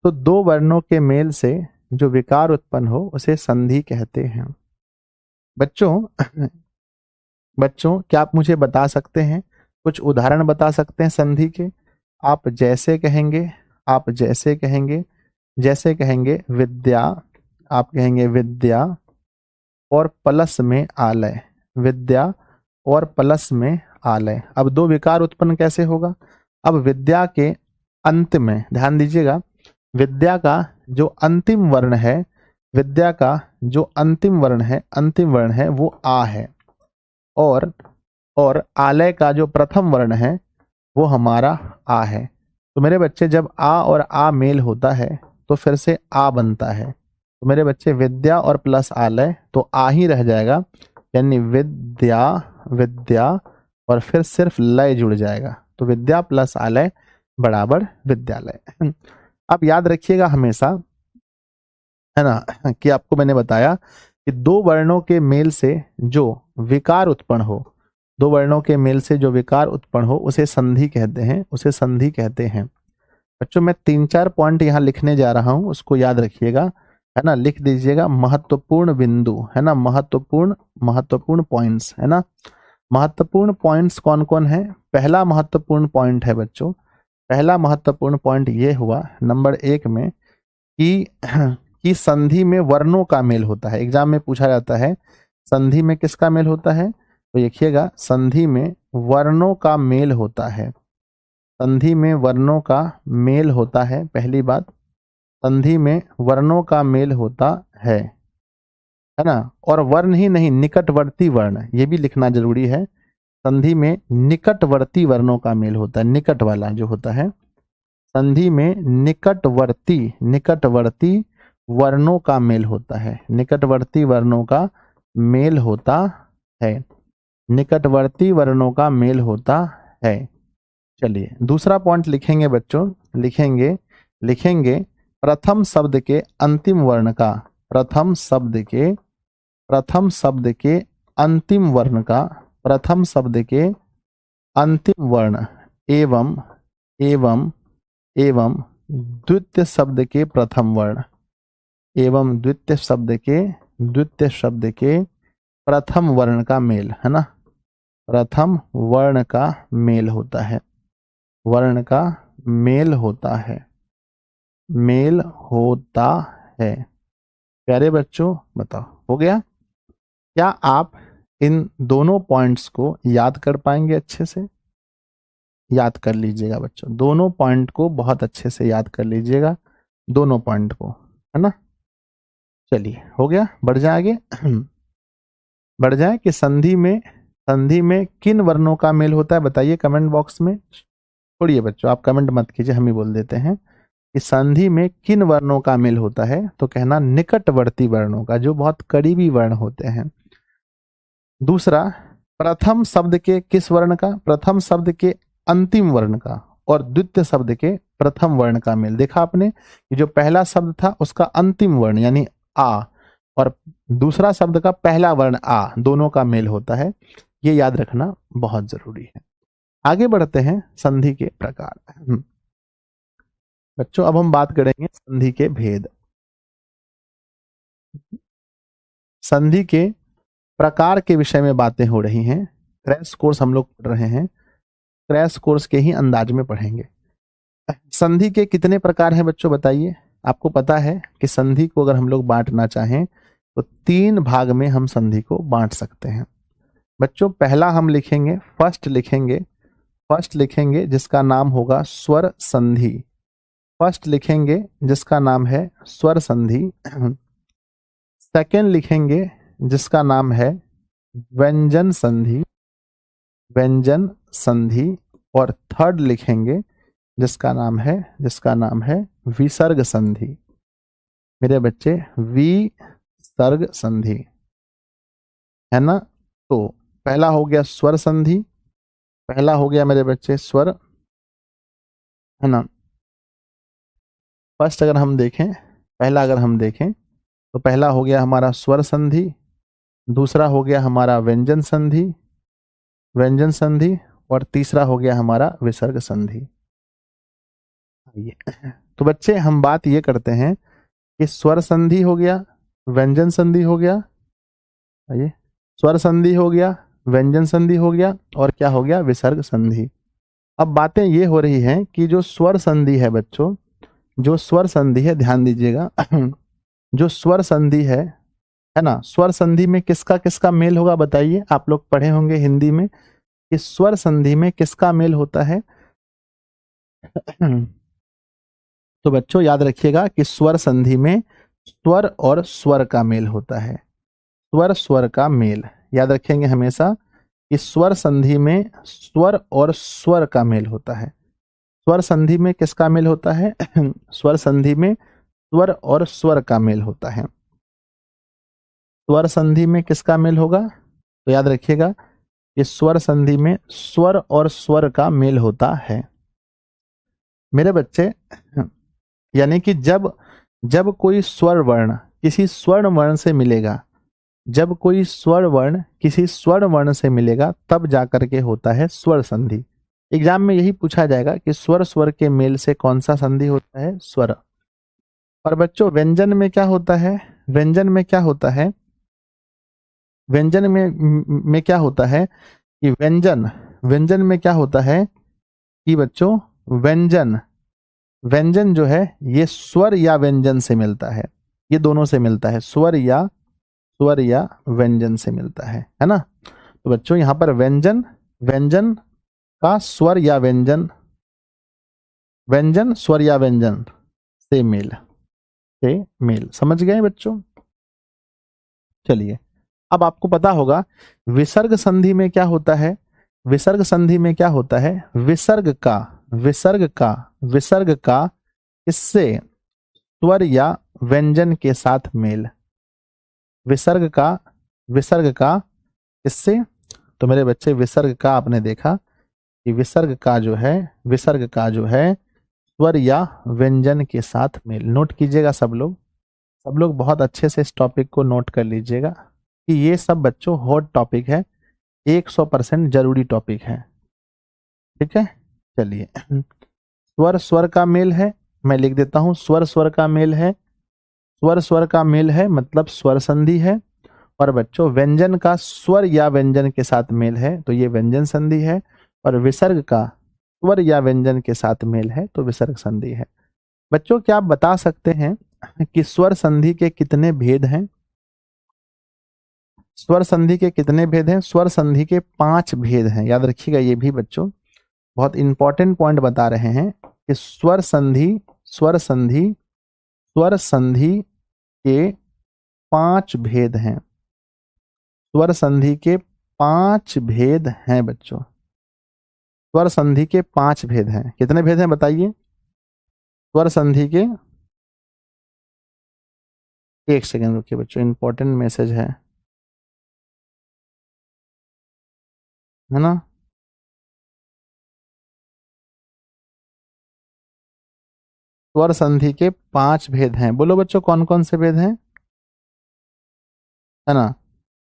S1: तो दो वर्णों के मेल से जो विकार उत्पन्न हो उसे संधि कहते हैं। बच्चों क्या आप मुझे बता सकते हैं, कुछ उदाहरण बता सकते हैं संधि के? आप जैसे कहेंगे, जैसे कहेंगे विद्या, आप कहेंगे विद्या और प्लस में आलय, विद्या और प्लस में आलय। अब दो विकार उत्पन्न कैसे होगा? अब विद्या के अंत में ध्यान दीजिएगा, विद्या का जो अंतिम वर्ण है, विद्या का जो अंतिम वर्ण है वो आ है, और आलय का जो प्रथम वर्ण है वो हमारा आ है। तो मेरे बच्चे, जब आ और आ मेल होता है तो फिर से आ बनता है। तो मेरे बच्चे, विद्या और प्लस आलय तो आ ही रह जाएगा, यानी विद्या और फिर सिर्फ लय जुड़ जाएगा। तो विद्या प्लस आलय बराबर विद्यालय। अब याद रखिएगा हमेशा, है ना, कि आपको मैंने बताया कि दो वर्णों के मेल से जो विकार उत्पन्न हो, दो वर्णों के मेल से जो विकार उत्पन्न हो उसे संधि कहते हैं, उसे संधि कहते हैं। बच्चों, मैं 3-4 पॉइंट यहाँ लिखने जा रहा हूँ, उसको याद रखिएगा, है ना, लिख दीजिएगा। महत्वपूर्ण बिंदु, है ना, महत्वपूर्ण पॉइंट्स, है ना। महत्वपूर्ण पॉइंट्स कौन कौन है? पहला महत्वपूर्ण पॉइंट है बच्चों, पहला महत्वपूर्ण पॉइंट ये हुआ नंबर 1 में कि संधि में वर्णों का मेल होता है। एग्जाम में पूछा जाता है संधि में किसका मेल होता है, तो देखिएगा, संधि में वर्णों का मेल होता है। संधि में वर्णों का मेल होता है, पहली बात, संधि में वर्णों का मेल होता है ना। और वर्ण ही नहीं, निकटवर्ती वर्ण, ये भी लिखना जरूरी है। संधि में निकटवर्ती वर्णों का मेल होता है, निकट वाला जो होता है, संधि में निकटवर्ती वर्णों का मेल होता है, निकटवर्ती वर्णों का मेल होता है, निकटवर्ती वर्णों का मेल होता है। चलिए, दूसरा पॉइंट लिखेंगे बच्चों, लिखेंगे प्रथम शब्द के अंतिम वर्ण का, प्रथम शब्द के अंतिम वर्ण का, प्रथम शब्द के अंतिम वर्ण एवं एवं एवं द्वितीय शब्द के प्रथम वर्ण, एवं द्वितीय शब्द के प्रथम वर्ण का मेल, है ना, प्रथम वर्ण का मेल होता है, वर्ण का मेल होता है, मेल होता है। प्यारे बच्चों बताओ, हो गया? क्या आप इन दोनों पॉइंट्स को याद कर पाएंगे? अच्छे से याद कर लीजिएगा बच्चों, दोनों पॉइंट को बहुत अच्छे से याद कर लीजिएगा, दोनों पॉइंट को, है ना। चलिए हो गया, बढ़ जाए आगे। बढ़ जाए कि संधि में किन वर्णों का मेल होता है, बताइए कमेंट बॉक्स में। छोड़िए बच्चों, आप कमेंट मत कीजिए, हम ही बोल देते हैं कि संधि में किन वर्णों का मेल होता है, तो कहना निकटवर्ती वर्णों का, जो बहुत करीबी वर्ण होते हैं। दूसरा, प्रथम शब्द के किस वर्ण का, प्रथम शब्द के अंतिम वर्ण का, और द्वितीय शब्द के प्रथम वर्ण का मेल। देखा आपने कि जो पहला शब्द था उसका अंतिम वर्ण यानी आ, और दूसरा शब्द का पहला वर्ण आ, दोनों का मेल होता है। ये याद रखना बहुत जरूरी है। आगे बढ़ते हैं संधि के प्रकार। बच्चों अब हम बात करेंगे संधि के भेद। संधि के प्रकार के विषय में बातें हो रही हैं। क्रैश कोर्स हम लोग पढ़ रहे हैं, क्रैश कोर्स के ही अंदाज में पढ़ेंगे। संधि के कितने प्रकार हैं बच्चों बताइए? आपको पता है कि संधि को अगर हम लोग बांटना चाहें तो 3 भाग में हम संधि को बांट सकते हैं। बच्चों पहला हम लिखेंगे, फर्स्ट लिखेंगे जिसका नाम होगा स्वर संधि। फर्स्ट लिखेंगे जिसका नाम है स्वर संधि। सेकेंड लिखेंगे जिसका नाम है व्यंजन संधि, और थर्ड लिखेंगे जिसका नाम है विसर्ग संधि। मेरे बच्चे विसर्ग संधि, है ना। तो पहला हो गया स्वर संधि, पहला हो गया मेरे बच्चे स्वर, है ना। फर्स्ट अगर हम देखें तो पहला हो गया हमारा स्वर संधि, दूसरा हो गया हमारा व्यंजन संधि, और तीसरा हो गया हमारा विसर्ग संधि। तो बच्चे हम बात ये करते हैं कि स्वर संधि हो गया, व्यंजन संधि हो गया, आइए, स्वर संधि हो गया, व्यंजन संधि हो गया, और क्या हो गया, विसर्ग संधि। अब बातें ये हो रही हैं कि जो स्वर संधि है बच्चों, जो स्वर संधि है, ध्यान दीजिएगा, जो स्वर संधि है ना, स्वर संधि में किसका किसका मेल होगा बताइए? आप लोग पढ़े होंगे हिंदी में कि स्वर संधि में किसका मेल होता है। तो बच्चों याद रखिएगा कि स्वर संधि में स्वर और स्वर का मेल होता है, स्वर का मेल याद रखेंगे हमेशा कि स्वर संधि में स्वर और स्वर का मेल होता है। स्वर संधि में किसका मेल होता है? स्वर संधि में स्वर और स्वर का मेल होता है। स्वर संधि में किसका मेल होगा? तो याद रखिएगा कि स्वर संधि में स्वर और स्वर का मेल होता है। मेरे बच्चे यानी कि जब कोई स्वर वर्ण किसी स्वर्ण वर्ण से मिलेगा, जब कोई स्वर वर्ण किसी स्वर्ण वर्ण से मिलेगा तब जाकर के होता है स्वर संधि। एग्जाम में यही पूछा जाएगा कि स्वर के मेल से कौन सा संधि होता है? स्वर। और बच्चों व्यंजन में क्या होता है? व्यंजन में क्या होता है कि व्यंजन में क्या होता है कि बच्चों व्यंजन जो है ये स्वर या व्यंजन से मिलता है, ये दोनों से मिलता है, स्वर या व्यंजन से मिलता है ना। तो बच्चों यहाँ पर व्यंजन का स्वर या व्यंजन स्वर या व्यंजन से मेल समझ गए बच्चों? चलिए अब आपको पता होगा विसर्ग संधि में क्या होता है? विसर्ग संधि में क्या होता है? विसर्ग का इससे स्वर या व्यंजन के साथ मेल, विसर्ग का इससे। तो मेरे बच्चे विसर्ग का आपने देखा कि विसर्ग का जो है स्वर या व्यंजन के साथ मेल। नोट कीजिएगा सब लोग, सब लोग बहुत अच्छे से इस टॉपिक को नोट कर लीजिएगा कि ये सब बच्चों हॉट टॉपिक है, 100% जरूरी टॉपिक है। ठीक है, चलिए। स्वर स्वर का मेल है, मैं लिख देता हूं, स्वर स्वर का मेल है। स्वर स्वर का मेल है मतलब स्वर संधि है। और बच्चों व्यंजन का स्वर या व्यंजन के साथ मेल है तो ये व्यंजन संधि है। और विसर्ग का स्वर या व्यंजन के साथ मेल है तो विसर्ग संधि है। बच्चों क्या आप बता सकते हैं कि स्वर संधि के कितने भेद हैं? स्वर संधि के कितने भेद हैं? स्वर संधि के 5 भेद हैं। याद रखिएगा, ये भी बच्चों बहुत इंपॉर्टेंट पॉइंट बता रहे हैं कि स्वर संधि स्वर संधि स्वर संधि के 5 भेद हैं। स्वर संधि के 5 भेद हैं बच्चों। स्वर संधि के 5 भेद हैं। कितने भेद हैं बताइए? स्वर संधि के, एक सेकंड रुकिए बच्चों, इंपॉर्टेंट मैसेज है ना। स्वर संधि के 5 भेद हैं। बोलो बच्चों कौन कौन से भेद हैं, है ना।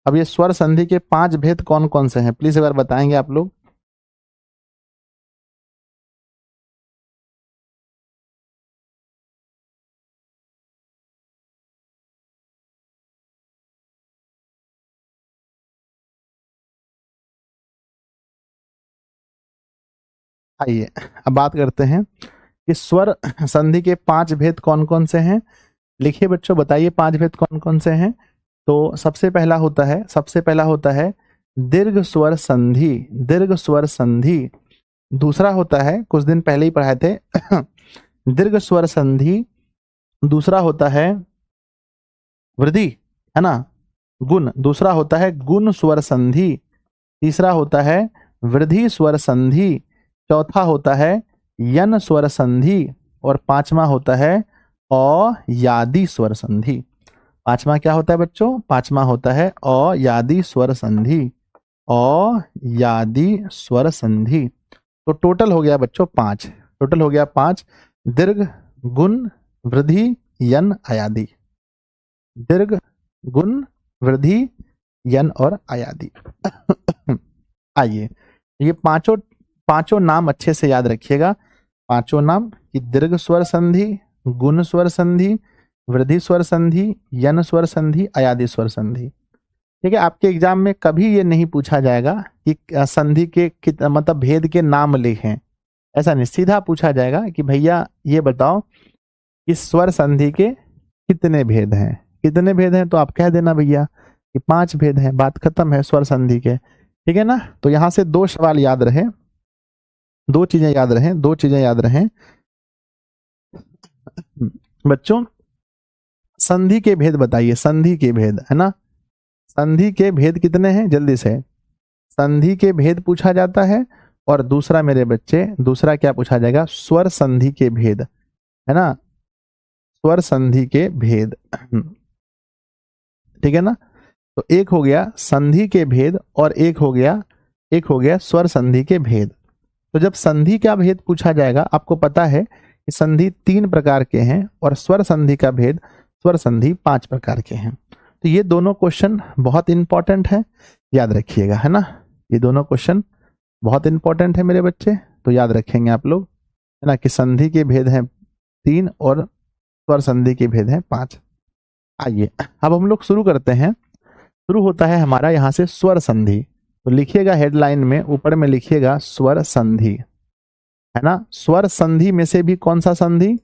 S1: अब ये स्वर संधि के 5 भेद कौन कौन से हैं, प्लीज एक बार बताएंगे आप लोग। आइए अब बात करते हैं कि स्वर संधि के 5 भेद कौन कौन से हैं। लिखिए बच्चों, बताइए 5 भेद कौन कौन से हैं। तो सबसे पहला होता है दीर्घ स्वर संधि। दीर्घ स्वर संधि। दूसरा होता है, कुछ दिन पहले ही पढ़ाए थे, दीर्घ स्वर संधि। दूसरा होता है वृद्धि, है ना, गुण। दूसरा होता है गुण स्वर संधि। तीसरा होता है वृद्धि स्वर संधि। चौथा होता है यन स्वर संधि। और पांचवा होता है अयादि स्वर संधि। पांचवा क्या होता है बच्चों? पांचवा होता है अयादि स्वर संधि। अयादि स्वर संधि। तो टोटल हो गया बच्चों 5। टोटल हो गया 5। दीर्घ, गुण, वृद्धि, यन, अयादि। दीर्घ, गुण, वृद्धि, यन और अयादि। आइए, ये पांचों पांचों नाम अच्छे से याद रखिएगा। पांचों नाम कि दीर्घ स्वर संधि, गुण स्वर संधि, वृद्धि स्वर संधि, यन स्वर संधि, अयादि स्वर संधि। ठीक है, आपके एग्जाम में कभी ये नहीं पूछा जाएगा कि संधि के मतलब भेद के नाम लिखें। ऐसा नहीं, सीधा पूछा जाएगा कि भैया ये बताओ इस स्वर संधि के कितने भेद हैं। कितने भेद हैं तो आप कह देना भैया कि 5 भेद हैं, बात खत्म है स्वर संधि के। ठीक है ना। तो यहां से 2 सवाल याद रहे, 2 चीजें याद रहें, 2 चीजें याद रहें बच्चों। संधि के भेद बताइए, संधि के भेद, है ना। संधि के भेद कितने हैं जल्दी से? संधि के भेद पूछा जाता है। और दूसरा मेरे बच्चे, दूसरा क्या पूछा जाएगा? स्वर संधि के भेद, है ना, स्वर संधि के भेद। ठीक है ना। तो एक हो गया संधि के भेद और एक हो गया स्वर संधि के भेद। तो जब संधि का भेद पूछा जाएगा, आपको पता है कि संधि 3 प्रकार के हैं और स्वर संधि का भेद स्वर संधि 5 प्रकार के हैं। तो ये दोनों क्वेश्चन बहुत इंपॉर्टेंट है, याद रखिएगा, है ना। ये दोनों क्वेश्चन बहुत इंपॉर्टेंट है मेरे बच्चे, तो याद रखेंगे आप लोग, है ना, कि संधि के भेद हैं 3 और स्वर संधि के भेद हैं 5। आइए अब हम लोग शुरू करते हैं। शुरू होता है हमारा यहाँ से स्वर संधि। तो लिखिएगा हेडलाइन में, ऊपर में लिखिएगा स्वर संधि, है ना। स्वर संधि में से भी कौन सा संधि?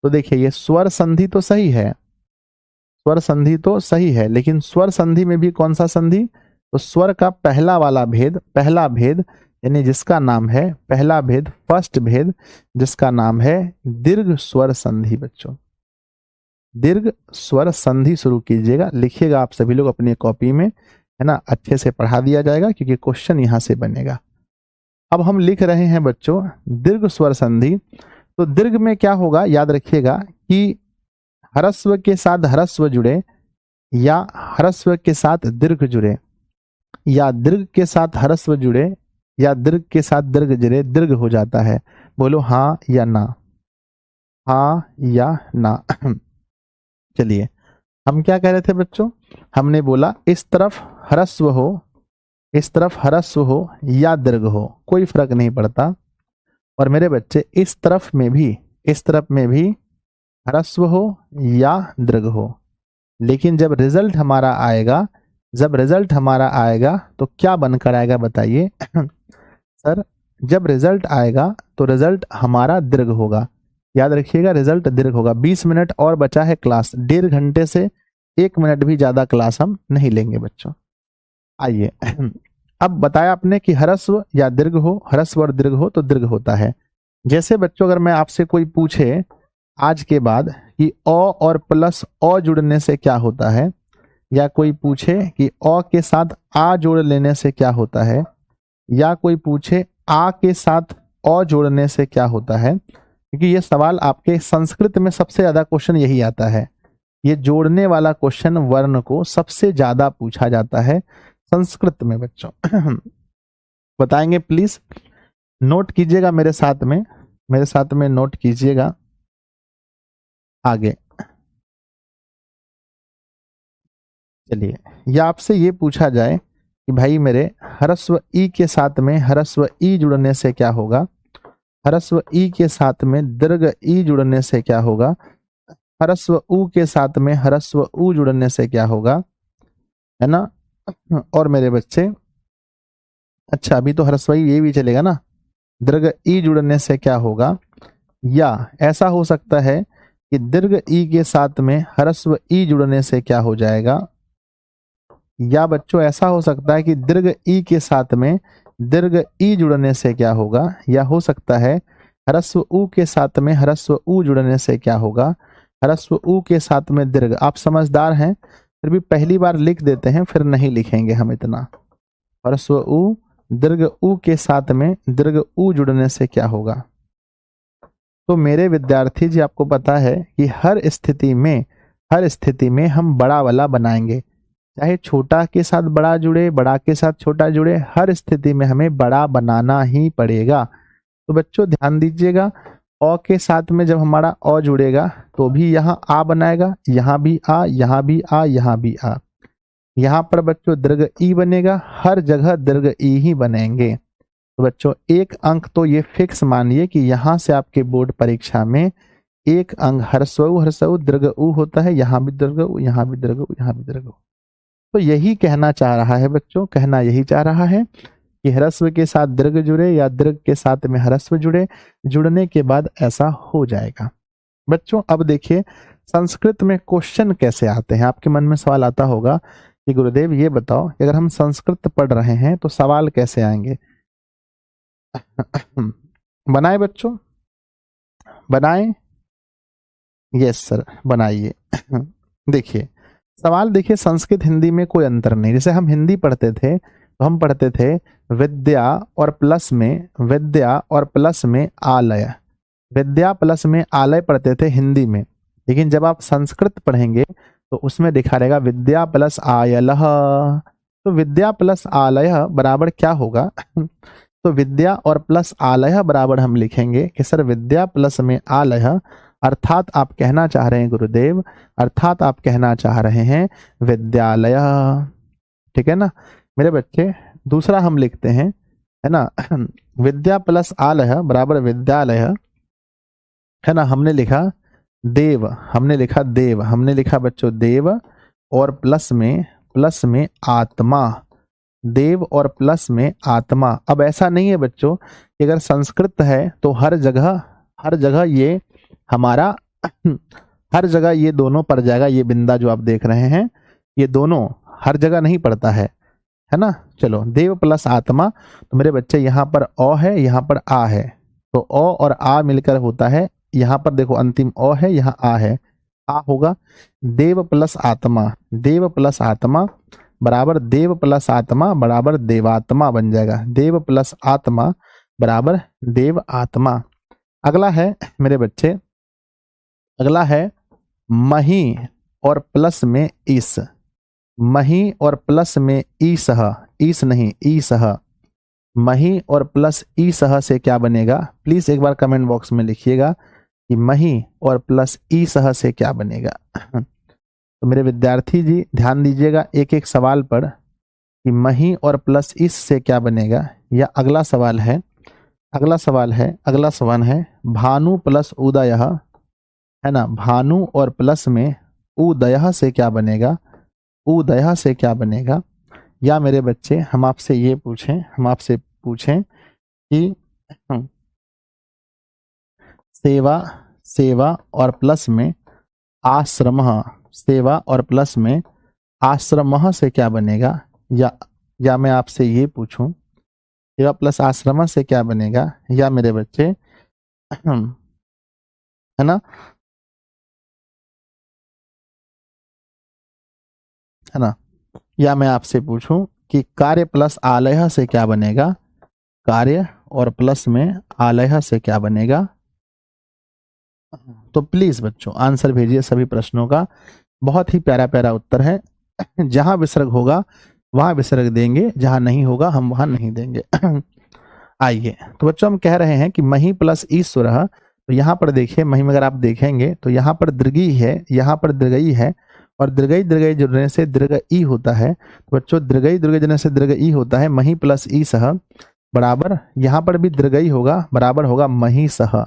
S1: तो देखिए ये स्वर संधि तो सही है, स्वर संधि तो सही है, लेकिन स्वर संधि में भी कौन सा संधि? तो स्वर का पहला वाला भेद, पहला भेद, यानी जिसका नाम है पहला भेद, फर्स्ट भेद, जिसका नाम है दीर्घ स्वर संधि। बच्चों दीर्घ स्वर संधि शुरू कीजिएगा, लिखिएगा आप सभी लोग अपनी कॉपी में, है ना, अच्छे से पढ़ा दिया जाएगा क्योंकि क्वेश्चन यहां से बनेगा। अब हम लिख रहे हैं बच्चों दीर्घ स्वर संधि। तो दीर्घ में क्या होगा, याद रखिएगा कि ह्रस्व के साथ ह्रस्व जुड़े, या ह्रस्व के साथ दीर्घ जुड़े, या दीर्घ के साथ ह्रस्व जुड़े, या दीर्घ के साथ दीर्घ जुड़े, दीर्घ हो जाता है। बोलो हाँ या ना, हाँ या ना। चलिए हम क्या कह रहे थे बच्चों, हमने बोला इस तरफ ह्रस्व हो, इस तरफ ह्रस्व हो या दीर्घ हो, कोई फर्क नहीं पड़ता। और मेरे बच्चे इस तरफ में भी, इस तरफ में भी ह्रस्व हो या दीर्घ हो। लेकिन जब रिजल्ट हमारा आएगा, जब रिजल्ट हमारा आएगा तो क्या बनकर आएगा बताइए। सर जब रिजल्ट आएगा तो रिजल्ट हमारा दीर्घ होगा, याद रखिएगा रिजल्ट दीर्घ होगा। 20 मिनट और बचा है क्लास, 1.5 घंटे से 1 मिनट भी ज्यादा क्लास हम नहीं लेंगे बच्चों। आइए अब बताया आपने कि ह्रस्व या दीर्घ हो, ह्रस्व और दीर्घ हो तो दीर्घ होता है। जैसे बच्चों अगर मैं आपसे कोई पूछे आज के बाद कि अ और प्लस अ जुड़ने से क्या होता है, या कोई पूछे कि अ के साथ आ जोड़ लेने से क्या होता है, या कोई पूछे आ के साथ अ जोड़ने से क्या होता है, क्योंकि ये सवाल आपके संस्कृत में सबसे ज्यादा क्वेश्चन यही आता है। ये जोड़ने वाला क्वेश्चन वर्ण को सबसे ज्यादा पूछा जाता है संस्कृत में बच्चों। बताएंगे प्लीज, नोट कीजिएगा मेरे साथ में, मेरे साथ में नोट कीजिएगा। आगे चलिए, या आपसे ये पूछा जाए कि भाई मेरे ह्रस्व ई के साथ में ह्रस्व ई जुड़ने से क्या होगा, ह्रस्व ई के साथ में दीर्घ ई जुड़ने से क्या होगा, ह्रस्व उ के साथ में ह्रस्व उ जुड़ने से क्या होगा, है ना। और मेरे बच्चे अच्छा अभी तो ह्रस्व ई ये भी चलेगा ना, दीर्घ ई जुड़ने से क्या होगा, या ऐसा हो सकता है कि दीर्घ ई के साथ में ह्रस्व ई जुड़ने से क्या हो जाएगा, या बच्चों ऐसा हो सकता है कि दीर्घ ई के साथ में दीर्घ ई जुड़ने से क्या होगा, या हो सकता है ह्रस्व उ के साथ में ह्रस्व उ जुड़ने से क्या होगा, ह्रस्व उ के साथ में दीर्घ। आप समझदार हैं, फिर भी पहली बार लिख देते हैं, फिर नहीं लिखेंगे हम इतना। ह्रस्व उ दीर्घ उ के साथ में दीर्घ उ जुड़ने से क्या होगा। तो मेरे विद्यार्थी जी आपको पता है कि हर स्थिति में, हर स्थिति में हम बड़ा वाला बनाएंगे, चाहे छोटा के साथ बड़ा जुड़े, बड़ा के साथ छोटा जुड़े, हर स्थिति में हमें बड़ा बनाना ही पड़ेगा। तो बच्चों ध्यान दीजिएगा, अ के साथ में जब हमारा अ जुड़ेगा तो भी यहाँ आ बनाएगा, यहाँ भी आ, यहाँ भी आ, यहाँ भी आ। यहाँ पर बच्चों दीर्घ ई बनेगा, हर जगह दीर्घ ई ही बनेंगे। तो बच्चों एक अंक तो ये फिक्स मानिए कि यहाँ से आपके बोर्ड परीक्षा में एक अंक ह्रस्व दीर्घ उ होता है, यहाँ भी दीर्घ उ, यहाँ भी दीर्घ उ, यहाँ भी दीर्घ उ। तो यही कहना चाह रहा है बच्चों, कहना यही चाह रहा है कि ह्रस्व के साथ दीर्घ जुड़े या दीर्घ के साथ में ह्रस्व जुड़े, जुड़ने के बाद ऐसा हो जाएगा। बच्चों अब देखिए संस्कृत में क्वेश्चन कैसे आते हैं। आपके मन में सवाल आता होगा कि गुरुदेव ये बताओ कि अगर हम संस्कृत पढ़ रहे हैं तो सवाल कैसे आएंगे। बनाए बच्चों, बनाए, यस सर बनाइए। देखिए सवाल, देखिए संस्कृत हिंदी में कोई अंतर नहीं। जैसे हम हिंदी पढ़ते थे तो हम पढ़ते थे विद्या और प्लस में, विद्या और प्लस में आलय, विद्या प्लस में आलय पढ़ते थे हिंदी में। लेकिन जब आप संस्कृत पढ़ेंगे तो उसमें लिखा रहेगा विद्या प्लस आयलः। तो विद्या प्लस आलय बराबर क्या होगा। तो विद्या और प्लस आलय बराबर हम लिखेंगे कि सर विद्या प्लस में आलय, अर्थात आप कहना चाह रहे हैं गुरुदेव, अर्थात आप कहना चाह रहे हैं विद्यालय। ठीक है ना मेरे बच्चे। दूसरा हम लिखते हैं, है ना, विद्या प्लस आलय बराबर विद्यालय, है ना। हमने लिखा देव, हमने लिखा देव, हमने लिखा बच्चों देव और प्लस में आत्मा, देव और प्लस में आत्मा। अब ऐसा नहीं है बच्चों कि अगर संस्कृत है तो हर जगह ये हमारा हर जगह ये दोनों पड़ जाएगा। ये बिंदा जो आप देख रहे हैं ये दोनों हर जगह नहीं पड़ता है ना। चलो देव प्लस आत्मा, तो मेरे बच्चे यहाँ पर अ है, यहाँ पर आ है, तो अ और आ मिलकर होता है, यहाँ पर देखो अंतिम अ है, यहाँ आ है, आ होगा देव प्लस आत्मा, देव प्लस आत्मा बराबर देव प्लस आत्मा बराबर देवात्मा बन जाएगा। देव प्लस आत्मा बराबर देव आत्मा। अगला है मेरे बच्चे, अगला है मही और प्लस में ईस, मही और प्लस में ईसह, ईस नहीं ईसह, मही और प्लस ईसह से क्या बनेगा। प्लीज एक बार कमेंट बॉक्स में लिखिएगा कि मही और प्लस ईसह से क्या बनेगा। तो मेरे विद्यार्थी जी ध्यान दीजिएगा एक एक सवाल पर कि मही और प्लस इस से क्या बनेगा। या अगला सवाल है, अगला सवाल है भानु प्लस उदय, है ना, भानु और प्लस में उदय से क्या बनेगा, उदय से क्या बनेगा। या मेरे बच्चे हम आपसे ये पूछें, कि सेवा, सेवा और प्लस में आश्रम, सेवा और प्लस में आश्रम से क्या बनेगा। या मैं आपसे ये पूछूं सेवा प्लस आश्रम से क्या बनेगा। या मेरे बच्चे है ना, है ना, या मैं आपसे पूछूं कि कार्य प्लस आलय से क्या बनेगा, कार्य और प्लस में आलय से क्या बनेगा। तो प्लीज बच्चों आंसर भेजिए सभी प्रश्नों का। बहुत ही प्यारा प्यारा उत्तर है। जहां विसर्ग होगा वहां विसर्ग देंगे, जहां नहीं होगा हम वहां नहीं देंगे। आइए तो बच्चों हम कह रहे हैं कि मही प्लस ईश्वर, तो यहाँ पर देखिए मही में अगर आप देखेंगे तो यहाँ पर दीर्घई है, यहाँ पर दीर्घई है, और दीर्घई दीर्घई जुड़ने से दीर्घ ई होता है। तो बच्चों दीर्घई दीर्घ जुड़ने से दीर्घ ई होता है। मही प्लस ई सह बराबर, यहाँ पर भी दीर्घई होगा, बराबर होगा मही सह।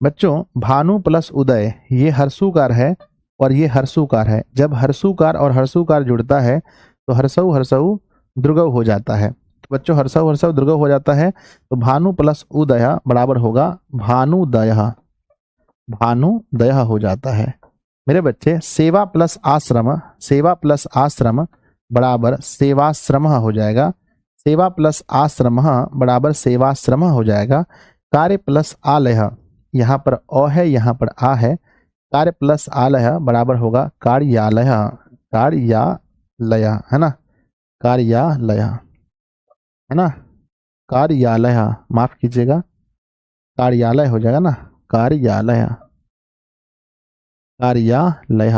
S1: बच्चों भानु प्लस उदय ये हर्षुकार है और ये हर्षुकार है। जब हर्षुकार और हर्षुकार जुड़ता है तो हर्षऊ हर्षऊ द्रुगव हो जाता है। तो बच्चों हर्षऊ हर्षऊ द्रुगव हो जाता है। तो भानु प्लस उदय बराबर होगा भानुदय, भानुदय हो जाता है। मेरे बच्चे सेवा प्लस आश्रम, सेवा प्लस आश्रम बराबर सेवाश्रम हो जाएगा। सेवा प्लस आश्रम बराबर सेवाश्रम हो जाएगा। कार्य प्लस आलय, यहाँ पर अ है, यहाँ पर आ है। कार्य प्लस आलय बराबर होगा कार्यालय, कार्यालय, है ना, कार्यालय, है ना, कार्यालय, माफ कीजिएगा कार्यालय हो जाएगा ना, कार्यालय, कार्यालय।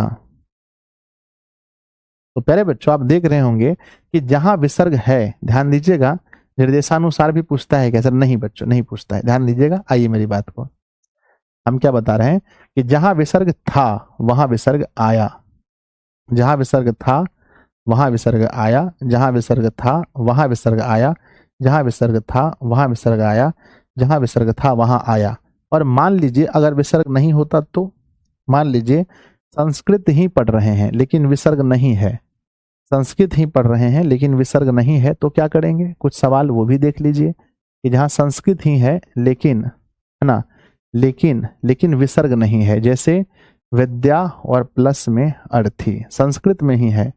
S1: तो प्यारे बच्चों आप देख रहे होंगे कि जहां विसर्ग है, ध्यान दीजिएगा, निर्देशानुसार भी पूछता है क्या सर? नहीं बच्चों नहीं पूछता है, ध्यान दीजिएगा। आइए मेरी बात को हम क्या बता रहे हैं कि जहां विसर्ग था वहां विसर्ग आया, जहां विसर्ग था वहां विसर्ग आया, जहां विसर्ग था वहां विसर्ग आया, जहां विसर्ग था वहां विसर्ग आया, जहां विसर्ग था वहां आया। और मान लीजिए अगर विसर्ग नहीं होता तो, मान लीजिए संस्कृत ही पढ़ रहे हैं लेकिन विसर्ग नहीं है, संस्कृत ही पढ़ रहे हैं लेकिन विसर्ग नहीं है, तो क्या करेंगे? कुछ सवाल वो भी देख लीजिए कि जहां संस्कृत ही है लेकिन, है ना, लेकिन विसर्ग नहीं है। जैसे विद्या और प्लस में अर्थी, संस्कृत में ही है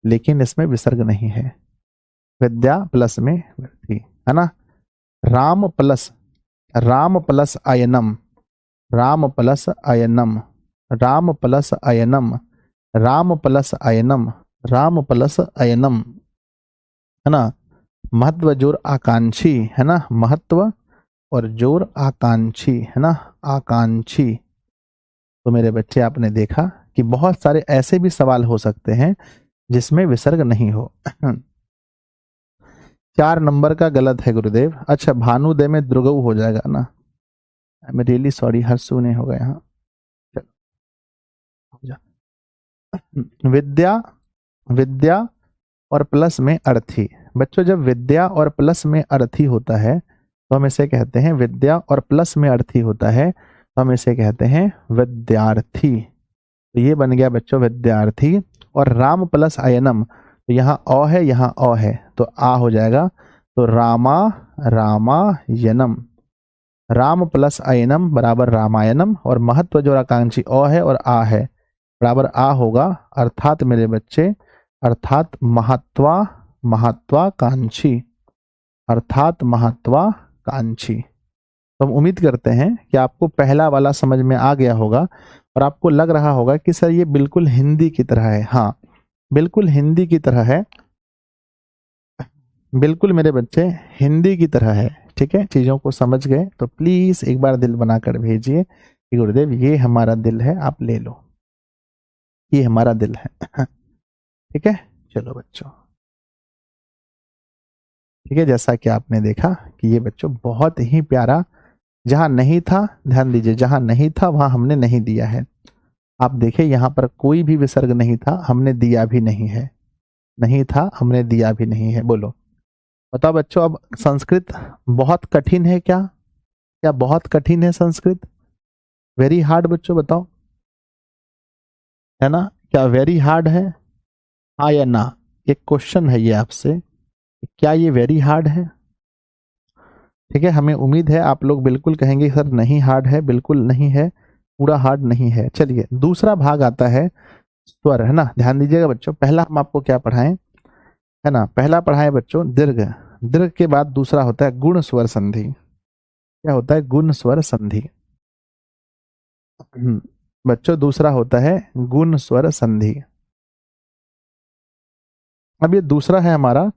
S1: लेकिन इसमें विसर्ग नहीं है, विद्या प्लस में अर्थी, है ना। राम प्लस अयनम, राम प्लस अयनम, राम प्लस अयनम, राम प्लस अयनम, राम प्लस अयनम, है ना। महत्व जोर आकांक्षी, है ना, महत्व और जोर आकांक्षी, है ना, आकांक्षी। तो मेरे बच्चे आपने देखा कि बहुत सारे ऐसे भी सवाल हो सकते हैं जिसमें विसर्ग नहीं हो। 4 नंबर का गलत है गुरुदेव। अच्छा भानुदय में द्रुगव हो जाएगा ना, I am really sorry, Harshu नहीं होगा यहाँ। विद्या, विद्या और प्लस में अर्थी। बच्चों जब विद्या और प्लस में अर्थी होता है तो हम इसे कहते हैं विद्या, और प्लस में अर्थी होता है तो हम इसे कहते हैं विद्यार्थी। तो ये बन गया बच्चों विद्यार्थी। और राम प्लस अयनम, तो यहाँ अ है, यहाँ अ है, तो आ हो जाएगा। तो रामा, रामायणम, राम प्लस अयनम बराबर रामायणम, और महत्व जो आकांक्षी अ है और आ है बराबर आ होगा, अर्थात मेरे बच्चे, अर्थात महत्वाकांक्षी, अर्थात महत्वाकांक्षी। तो हम उम्मीद करते हैं कि आपको पहला वाला समझ में आ गया होगा और आपको लग रहा होगा कि सर ये बिल्कुल हिंदी की तरह है। हाँ बिल्कुल हिंदी की तरह है, बिल्कुल मेरे बच्चे हिंदी की तरह है। ठीक है, चीजों को समझ गए तो प्लीज एक बार दिल बनाकर भेजिए कि गुरुदेव ये हमारा दिल है, आप ले लो, ये हमारा दिल है। ठीक है, चलो बच्चों, ठीक है। जैसा कि आपने देखा कि ये बच्चों बहुत ही प्यारा, जहां नहीं था ध्यान दीजिए, जहां नहीं था वहां हमने नहीं दिया है। आप देखें यहाँ पर कोई भी विसर्ग नहीं था, हमने दिया भी नहीं है, नहीं था हमने दिया भी नहीं है। बोलो बताओ बच्चों, अब संस्कृत बहुत कठिन है क्या? क्या बहुत कठिन है संस्कृत? वेरी हार्ड बच्चों बताओ, है ना? क्या वेरी हार्ड है? हाँ या ना? एक क्वेश्चन है ये आपसे, क्या ये वेरी हार्ड है? ठीक है, हमें उम्मीद है आप लोग बिल्कुल कहेंगे सर नहीं हार्ड है, बिल्कुल नहीं है, पूरा हार्ड नहीं है। चलिए दूसरा भाग आता है स्वर, है ना? ध्यान दीजिएगा बच्चों, पहला हम आपको क्या पढ़ाएं, है ना? पहला पढ़ाएं बच्चों दीर्घ। दीर्घ के बाद दूसरा होता है गुण स्वर संधि। क्या होता है? गुण स्वर संधि। बच्चों दूसरा होता है गुण स्वर संधि। अब ये दूसरा है हमारा,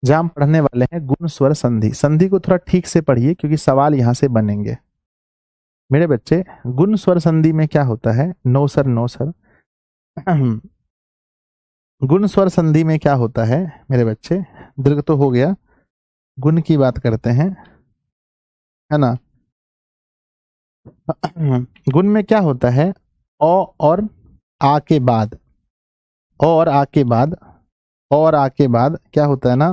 S1: जहां हम पढ़ने वाले हैं गुण स्वर संधि। संधि को थोड़ा ठीक से पढ़िए क्योंकि सवाल यहां से बनेंगे मेरे बच्चे। गुण स्वर संधि में क्या होता है? No sir, no sir. गुण स्वर संधि में क्या होता है मेरे बच्चे? दीर्घ तो हो गया, गुण की बात करते हैं, है ना? गुण में क्या होता है? ओ और आ के बाद, ओ और आ के बाद, और आ के बाद क्या होता है ना?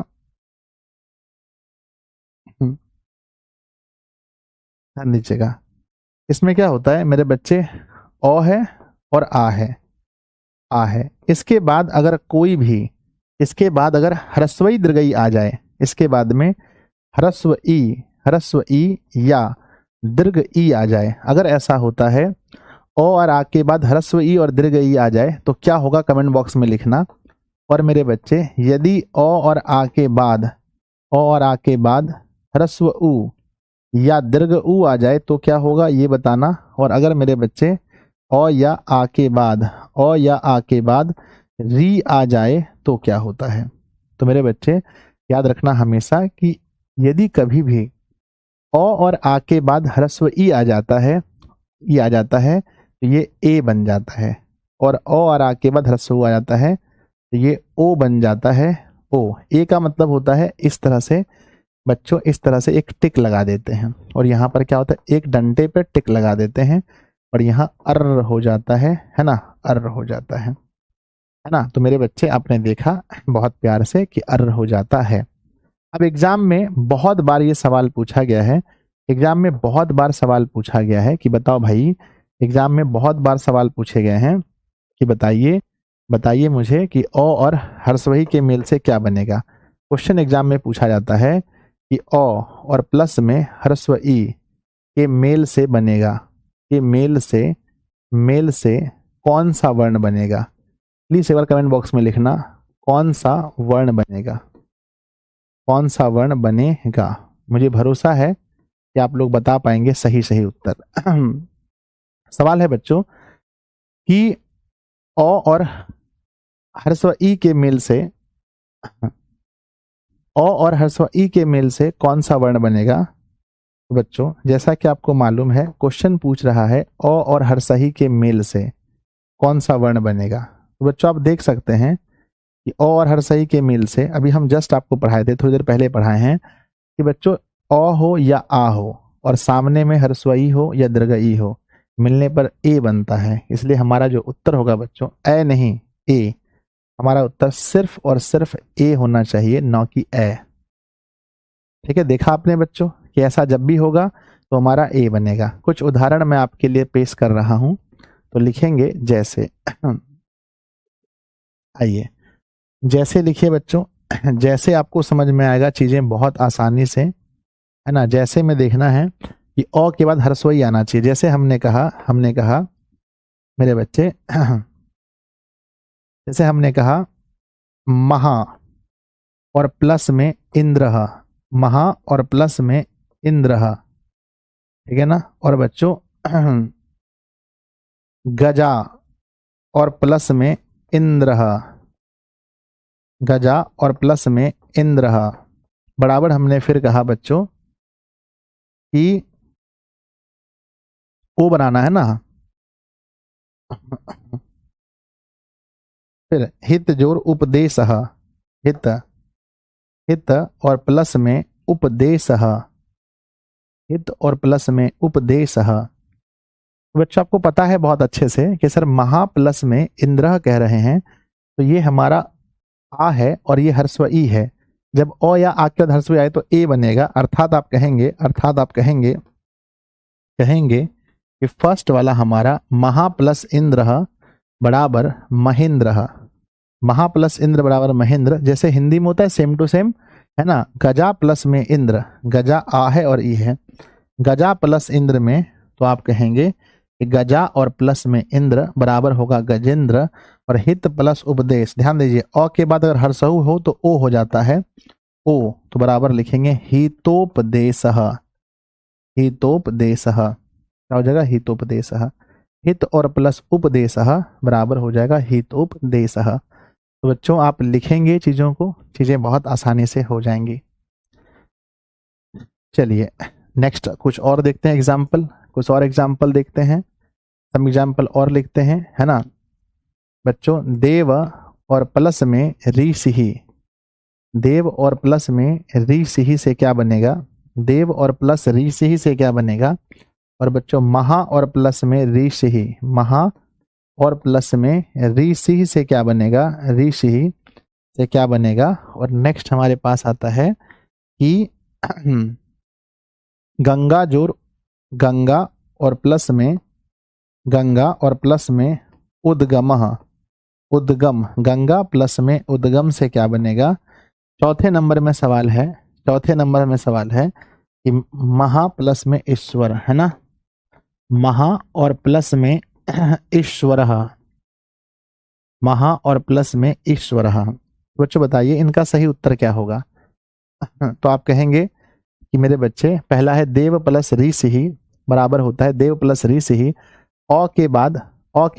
S1: ध्यान दीजिएगा, इसमें क्या होता है मेरे बच्चे? ओ है और आ है, आ है। इसके बाद अगर कोई भी, इसके बाद अगर ह्रस्वई दीर्घई आ जाए, इसके बाद में ह्रस्व ई या दीर्घ ई आ जाए, अगर ऐसा होता है ओ और आ के बाद ह्रस्व ई और दीर्घ ई आ जाए तो क्या होगा कमेंट बॉक्स में लिखना। और मेरे बच्चे यदि ओ और आ के बाद, ओ और आ के बाद ह्रस्व उ या दीर्घ उ आ जाए तो क्या होगा ये बताना। और अगर मेरे बच्चे ओ या आ के बाद, ओ या आ के बाद री आ जाए तो क्या होता है? तो मेरे बच्चे याद रखना हमेशा कि यदि कभी भी ओ और आ के बाद ह्रस्व ई आ जाता है, ई आ जाता है तो ये ए बन जाता है। और ओ और आ के बाद ह्रस्व उ आ जाता है तो ये ओ बन जाता है। ओ, ए का मतलब होता है इस तरह से बच्चों, इस तरह से एक टिक लगा देते हैं और यहाँ पर क्या होता है? एक डंडे पे टिक लगा देते हैं और यहाँ अर्र हो जाता है ना? अर्र हो जाता है ना? तो मेरे बच्चे आपने देखा बहुत प्यार से कि अर्र हो जाता है। अब एग्जाम में बहुत बार ये सवाल पूछा गया है, एग्जाम में बहुत बार सवाल पूछा गया है कि बताओ भाई, एग्जाम में बहुत बार सवाल पूछे गए हैं कि बताइए, बताइए मुझे कि ओ और ह्रस्वई के मेल से क्या बनेगा। क्वेश्चन एग्जाम में पूछा जाता है कि ओ और प्लस में ह्रस्व ई के मेल से बनेगा, के मेल से कौन सा वर्ण बनेगा? प्लीज एक बार कमेंट बॉक्स में लिखना, कौन सा वर्ण बनेगा, कौन सा वर्ण बनेगा। मुझे भरोसा है कि आप लोग बता पाएंगे सही सही उत्तर। सवाल है बच्चों कि ओ और ह्रस्व ई के मेल से, ओ और ह्रस्व ई के मेल से कौन सा वर्ण बनेगा? तो बच्चों जैसा कि आपको मालूम है क्वेश्चन पूछ रहा है ओ और ह्रस्व ई के मेल से कौन सा वर्ण बनेगा। तो बच्चों आप देख सकते हैं कि ओ और ह्रस्व ई के मेल से, अभी हम जस्ट आपको पढ़ाए थे, थोड़ी देर पहले पढ़ाए हैं कि बच्चों ओ हो या आ हो और सामने में ह्रस्व ई हो या दीर्घ ई हो, मिलने पर ए बनता है। इसलिए हमारा जो उत्तर होगा बच्चों ए नहीं ए, हमारा उत्तर सिर्फ और सिर्फ ए होना चाहिए, न कि ए। ठीक है, देखा आपने बच्चों कि ऐसा जब भी होगा तो हमारा ए बनेगा। कुछ उदाहरण मैं आपके लिए पेश कर रहा हूं, तो लिखेंगे जैसे, आइए जैसे लिखिए बच्चों, जैसे आपको समझ में आएगा चीजें बहुत आसानी से, है ना? जैसे में देखना है कि ओ के बाद ह्रस्व ई आना चाहिए। जैसे हमने कहा मेरे बच्चे, जैसे हमने कहा महा और प्लस में इंद्र, महा और प्लस में इंद्र, ठीक है ना? और बच्चों गजा और प्लस में इंद्र, गजा और प्लस में इंद्र। बराबर हमने फिर कहा बच्चों कि ओ बनाना है ना, फिर हित जोर उपदेश, हित, हित और प्लस में उपदेश, हित और प्लस में उपदेश। तो बच्चों आपको पता है बहुत अच्छे से कि सर महा प्लस में इंद्र कह रहे हैं, तो ये हमारा आ है और ये ह्रस्व ई है। जब अ या आ के बाद ह्रस्व ई आए तो ए बनेगा, अर्थात आप कहेंगे कि फर्स्ट वाला हमारा महा प्लस इंद्र बराबर महेंद्र। महा प्लस इंद्र बराबर महेंद्र, जैसे हिंदी में होता है सेम टू सेम, है ना। गजा प्लस में इंद्र, गजा आ है और ई है, गजा प्लस इंद्र में तो आप कहेंगे कि गजा और प्लस में इंद्र बराबर होगा गजेंद्र। और हित प्लस उपदेश, ध्यान दीजिए अ के बाद अगर हर्षऊ हो तो ओ हो जाता है, ओ तो बराबर लिखेंगे हितोपदेश। हितोपदेश क्या हो जाएगा, हितोपदेश। हित और प्लस उपदेश बराबर हो जाएगा हितोपदेश। तो बच्चों आप लिखेंगे चीजों को, चीजें बहुत आसानी से हो जाएंगी। चलिए नेक्स्ट कुछ और देखते हैं एग्जाम्पल, कुछ और एग्जाम्पल देखते हैं, सब एग्जाम्पल और लिखते हैं, है ना बच्चों। देव और प्लस में री सिही, देव और प्लस में री सिही से क्या बनेगा, देव और प्लस री सिही से क्या बनेगा। और बच्चों महा और प्लस में री सिही, महा और प्लस में री सिही से क्या बनेगा, री सिही से क्या बनेगा। और नेक्स्ट हमारे पास आता है कि गंगा जोर, गंगा और प्लस में, गंगा और प्लस में उद्गम, उद्गम, गंगा प्लस में उद्गम से क्या बनेगा। चौथे नंबर में सवाल है, चौथे नंबर में सवाल है कि महा प्लस में ईश्वर, है ना, महा और प्लस में ईश्वर, महा और प्लस में ईश्वर। बच्चों बताइए इनका सही उत्तर क्या होगा। तो आप कहेंगे कि मेरे बच्चे पहला है देव प्लस री सिही बराबर होता है देव प्लस री सिही, अ के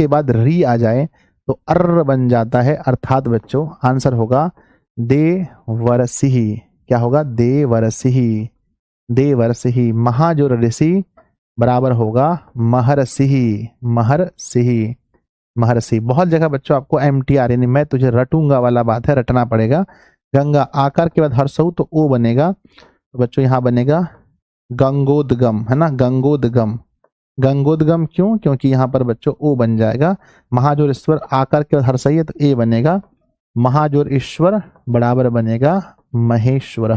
S1: बाद री आ जाए तो अर्र बन जाता है, अर्थात बच्चों आंसर होगा देवर्षि। क्या होगा, देवर्षि, देवर्षि। महा जो ऋषि बराबर होगा महर्षि, महर्षि, महर्षि। बहुत जगह बच्चों आपको MTR यानी मैं तुझे रटूंगा वाला बात है, रटना पड़ेगा। गंगा आकार के बाद हर्षऊ तो ओ बनेगा, तो बच्चों यहाँ बनेगा गंगोदगम, है ना, गंगोदगम। गंगोदगम क्यों, क्योंकि यहाँ पर बच्चों ओ बन जाएगा। महाजोर ईश्वर आकार के बाद हर्षई है तो ए बनेगा, महाजोर ईश्वर बराबर बनेगा महेश्वर,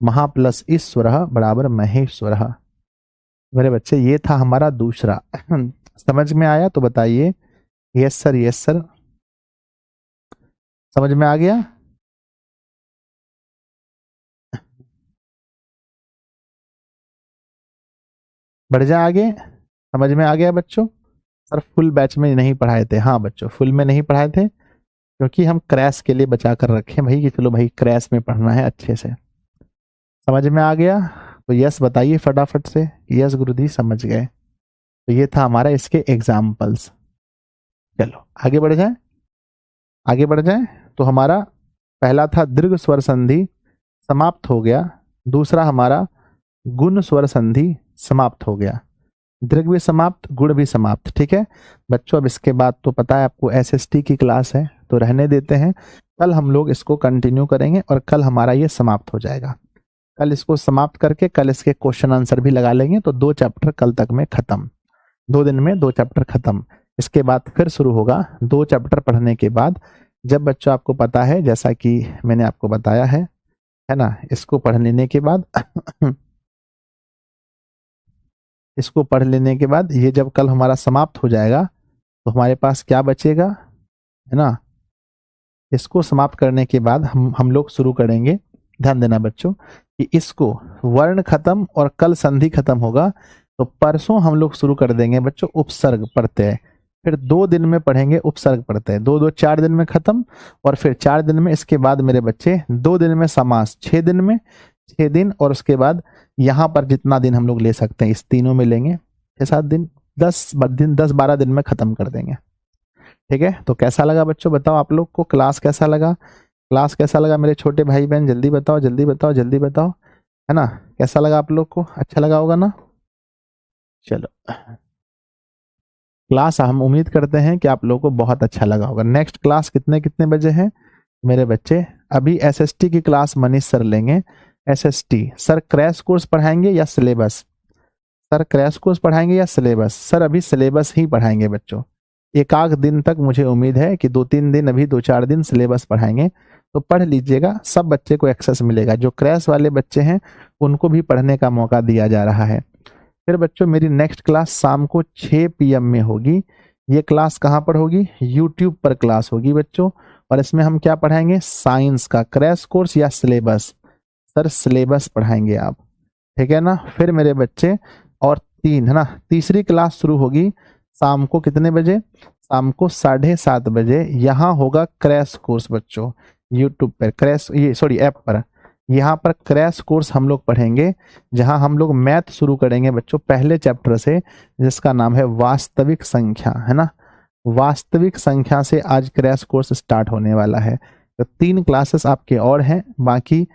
S1: महा प्लस ईश्वर बराबर महेश्वर। मेरे बच्चे ये था हमारा दूसरा। समझ में आया तो बताइए यस सर, यस सर, समझ में आ गया। बढ़ जाए आगे, समझ में आ गया बच्चों। सर फुल बैच में नहीं पढ़ाए थे, हाँ बच्चों फुल में नहीं पढ़ाए थे क्योंकि हम क्रैश के लिए बचा कर रखे भाई कि चलो भाई क्रैश में पढ़ना है अच्छे से। समझ में आ गया तो यस बताइए फटाफट से, यस गुरुजी समझ गए। तो ये था हमारा इसके एग्जाम्पल्स। चलो आगे बढ़ जाए, आगे बढ़ जाए। तो हमारा पहला था दीर्घ स्वर संधि समाप्त हो गया, दूसरा हमारा गुण स्वर संधि समाप्त हो गया, दीर्घ भी समाप्त गुण भी समाप्त। ठीक है बच्चों, अब इसके बाद तो पता है आपको SST की क्लास है तो रहने देते हैं, कल हम लोग इसको कंटिन्यू करेंगे और कल हमारा ये समाप्त हो जाएगा। कल इसको समाप्त करके कल इसके क्वेश्चन आंसर भी लगा लेंगे, तो 2 चैप्टर कल तक में खत्म, 2 दिन में 2 चैप्टर खत्म। इसके बाद फिर शुरू होगा 2 चैप्टर पढ़ने के बाद, जब बच्चों आपको पता है जैसा कि मैंने आपको बताया है ना, इसको पढ़ लेने के बाद इसको पढ़ लेने के बाद ये जब कल हमारा समाप्त हो जाएगा तो हमारे पास क्या बचेगा, है ना। इसको समाप्त करने के बाद हम लोग शुरू करेंगे, ध्यान देना बच्चों कि इसको वर्ण खत्म और कल संधि खत्म होगा, तो परसों हम लोग शुरू कर देंगे बच्चों उपसर्ग पढ़ते हैं, फिर 2 दिन में पढ़ेंगे उपसर्ग पढ़ते हैं, 2 2 4 दिन में खत्म, और फिर 4 दिन में इसके बाद मेरे बच्चे 2 दिन में समास, 6 दिन में 6 दिन, और उसके बाद यहाँ पर जितना दिन हम लोग ले सकते हैं इस तीनों में लेंगे, 6-7 दिन, 10-12 दिन में खत्म कर देंगे। ठीक है तो कैसा लगा बच्चों बताओ, आप लोग को क्लास कैसा लगा, क्लास कैसा लगा मेरे छोटे भाई बहन, जल्दी बताओ जल्दी बताओ जल्दी बताओ, है ना। कैसा लगा आप लोग को, अच्छा लगा होगा ना। चलो क्लास हम उम्मीद करते हैं कि आप लोगों को बहुत अच्छा लगा होगा। नेक्स्ट क्लास कितने बजे है मेरे बच्चे, अभी SST की क्लास मनीष सर लेंगे। SST सर क्रैश कोर्स पढ़ाएंगे या सिलेबस, सर क्रैश कोर्स पढ़ाएंगे या सिलेबस? सर अभी सिलेबस ही पढ़ाएंगे बच्चों। एक आध दिन तक मुझे उम्मीद है कि 2-3 दिन, अभी 2-4 दिन सिलेबस पढ़ाएंगे, तो पढ़ लीजिएगा, सब बच्चे को एक्सेस मिलेगा। जो क्रैश वाले बच्चे हैं उनको भी पढ़ने का मौका दिया जा रहा है। फिर बच्चों मेरी नेक्स्ट क्लास शाम को 6 PM में होगी। ये क्लास कहाँ पर होगी? यूट्यूब पर क्लास होगी बच्चों। और इसमें हम क्या पढ़ाएंगे? साइंस का क्रैश कोर्स या सिलेबस? सर सिलेबस पढ़ाएंगे आप, ठीक है ना। फिर मेरे बच्चे, और 3 है ना, तीसरी क्लास शुरू होगी शाम को कितने बजे? शाम को 7:30 बजे। यहाँ होगा क्रैश कोर्स बच्चों, यूट्यूब पर क्रैश, ये सॉरी ऐप पर। यहाँ पर क्रैश कोर्स हम लोग पढ़ेंगे, जहाँ हम लोग मैथ शुरू करेंगे बच्चों पहले चैप्टर से, जिसका नाम है वास्तविक संख्या, है ना। वास्तविक संख्या से आज क्रैश कोर्स स्टार्ट होने वाला है। तो 3 क्लासेस आपके और हैं बाकी, है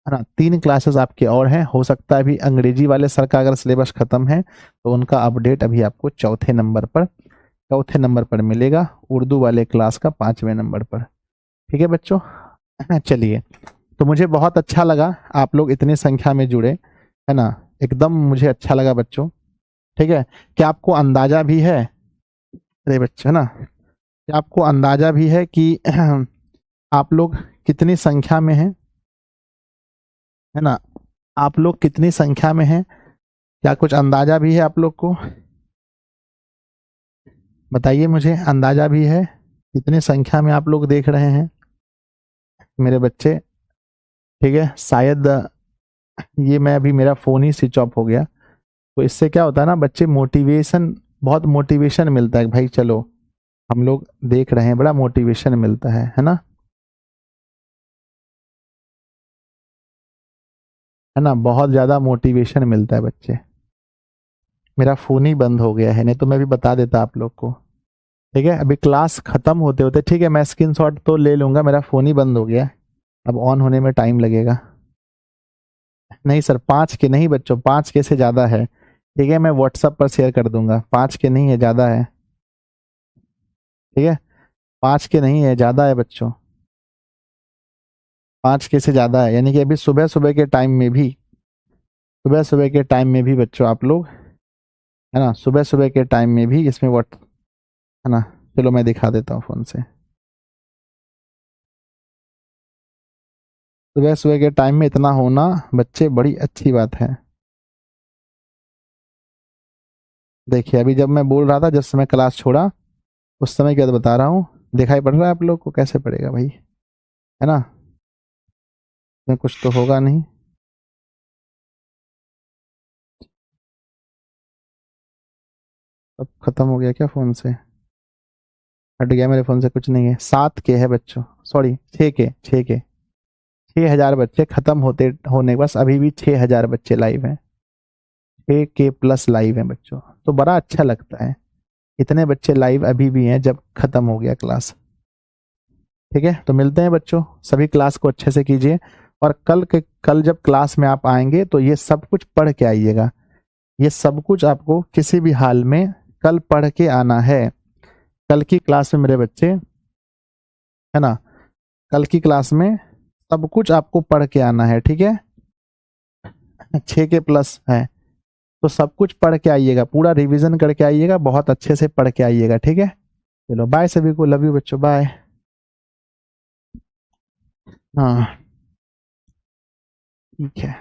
S1: ना। 3 क्लासेस आपके और हैं। हो सकता है अभी अंग्रेजी वाले सर का अगर सिलेबस खत्म है तो उनका अपडेट अभी आपको चौथे नंबर पर मिलेगा। उर्दू वाले क्लास का 5वें नंबर पर, ठीक है बच्चों। चलिए, तो मुझे बहुत अच्छा लगा आप लोग इतनी संख्या में जुड़े, है ना। एकदम मुझे अच्छा लगा बच्चों, ठीक है। क्या आपको अंदाजा भी है, अरे बच्चों, है ना, क्या आपको अंदाजा भी है कि आप लोग कितनी संख्या में हैं, है ना। आप लोग कितनी संख्या में हैं, क्या कुछ अंदाजा भी है आप लोग को? बताइए मुझे, अंदाजा भी है कितनी संख्या में आप लोग देख रहे हैं मेरे बच्चे? ठीक है, शायद ये मैं अभी, मेरा फ़ोन ही स्विच ऑफ हो गया, तो इससे क्या होता है ना बच्चे, मोटिवेशन, बहुत मोटिवेशन मिलता है भाई, चलो हम लोग देख रहे हैं, बड़ा मोटिवेशन मिलता है ना, है ना। बहुत ज़्यादा मोटिवेशन मिलता है बच्चे। मेरा फ़ोन ही बंद हो गया है, नहीं तो मैं भी बता देता आप लोग को। ठीक है, अभी क्लास ख़त्म होते होते, ठीक है, मैं स्क्रीनशॉट तो ले लूँगा, मेरा फ़ोन ही बंद हो गया, अब ऑन होने में टाइम लगेगा। नहीं सर, 5 के नहीं बच्चों, 5 के से ज़्यादा है। ठीक है, मैं व्हाट्सएप पर शेयर कर दूंगा, 5 के नहीं है, ज़्यादा है। ठीक है, 5 के नहीं है, ज़्यादा है बच्चों, 5 के से ज़्यादा है। यानी कि अभी सुबह सुबह के टाइम में भी, सुबह सुबह के टाइम में भी बच्चों आप लोग, है ना, सुबह सुबह के टाइम में भी इसमें व्हाट, है ना। चलो मैं दिखा देता हूँ फ़ोन से। सुबह सुबह के टाइम में इतना होना बच्चे बड़ी अच्छी बात है। देखिए, अभी जब मैं बोल रहा था, जिस समय क्लास छोड़ा उस समय क्या बता रहा हूँ, दिखाई पड़ रहा है आप लोग को? कैसे पड़ेगा भाई, है ना, इसमें कुछ तो होगा नहीं। अब खत्म हो गया क्या फ़ोन से? हट गया मेरे फ़ोन से, कुछ नहीं है। 7 के है बच्चों, सॉरी 6 के 6,000 बच्चे खत्म होते होने के बस, अभी भी 6,000 बच्चे लाइव हैं, 6 के प्लस लाइव हैं बच्चों, तो बड़ा अच्छा लगता है। इतने बच्चे लाइव अभी भी हैं जब खत्म हो गया क्लास। ठीक है, तो मिलते हैं बच्चों, सभी क्लास को अच्छे से कीजिए, और कल जब क्लास में आप आएंगे तो ये सब कुछ पढ़ के आइएगा। ये सब कुछ आपको किसी भी हाल में कल पढ़ के आना है। कल की क्लास में मेरे बच्चे, है ना, कल की क्लास में सब कुछ आपको पढ़ के आना है, ठीक है। 6 के प्लस है, तो सब कुछ पढ़ के आइएगा, पूरा रिवीजन करके आइएगा, बहुत अच्छे से पढ़ के आइएगा, ठीक है। चलो बाय सभी को, लव यू बच्चों, बाय। हाँ ठीक है,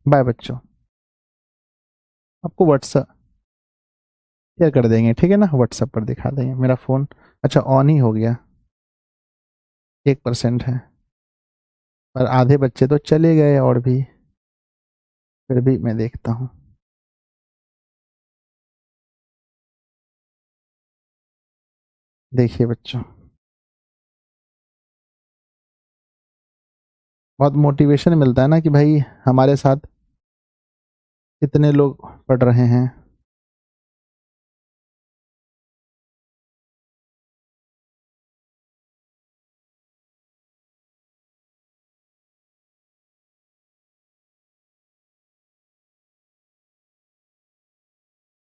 S1: बाय बच्चों। आपको व्हाट्सएप शेयर कर देंगे, ठीक है ना, व्हाट्सएप पर दिखा देंगे। मेरा फ़ोन अच्छा ऑन ही हो गया, 1% है, और आधे बच्चे तो चले गए, और भी, फिर भी मैं देखता हूँ। देखिए बच्चों, बहुत मोटिवेशन मिलता है ना कि भाई हमारे साथ कितने लोग पढ़ रहे हैं।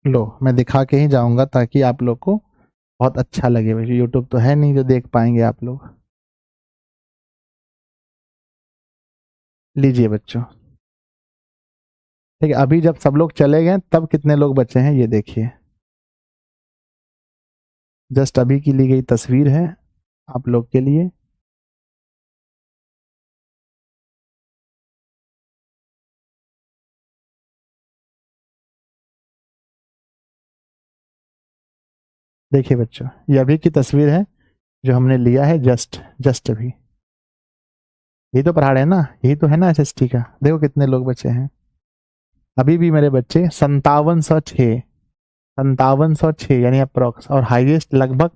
S1: लो, मैं दिखा के ही जाऊंगा ताकि आप लोग को बहुत अच्छा लगे। वैसे यूट्यूब तो है नहीं जो देख पाएंगे आप लोग। लीजिए बच्चों। ठीक है, अभी जब सब लोग चले गए तब कितने लोग बचे हैं ये देखिए। जस्ट अभी की ली गई तस्वीर है आप लोग के लिए। देखिए बच्चों, ये अभी की तस्वीर है जो हमने लिया है जस्ट जस्ट अभी। यही तो पहाड़ है ना, यही तो है ना एसएसटी का। देखो कितने लोग बचे हैं अभी भी मेरे बच्चे, 5706। 5706 यानी अप्रोक्स, और हाईएस्ट लगभग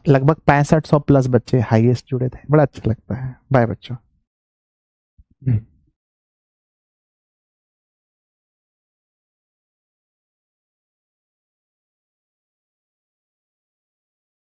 S1: लगभग 6500 प्लस बच्चे हाईएस्ट जुड़े थे। बड़ा अच्छा लगता है। बाय बच्चों।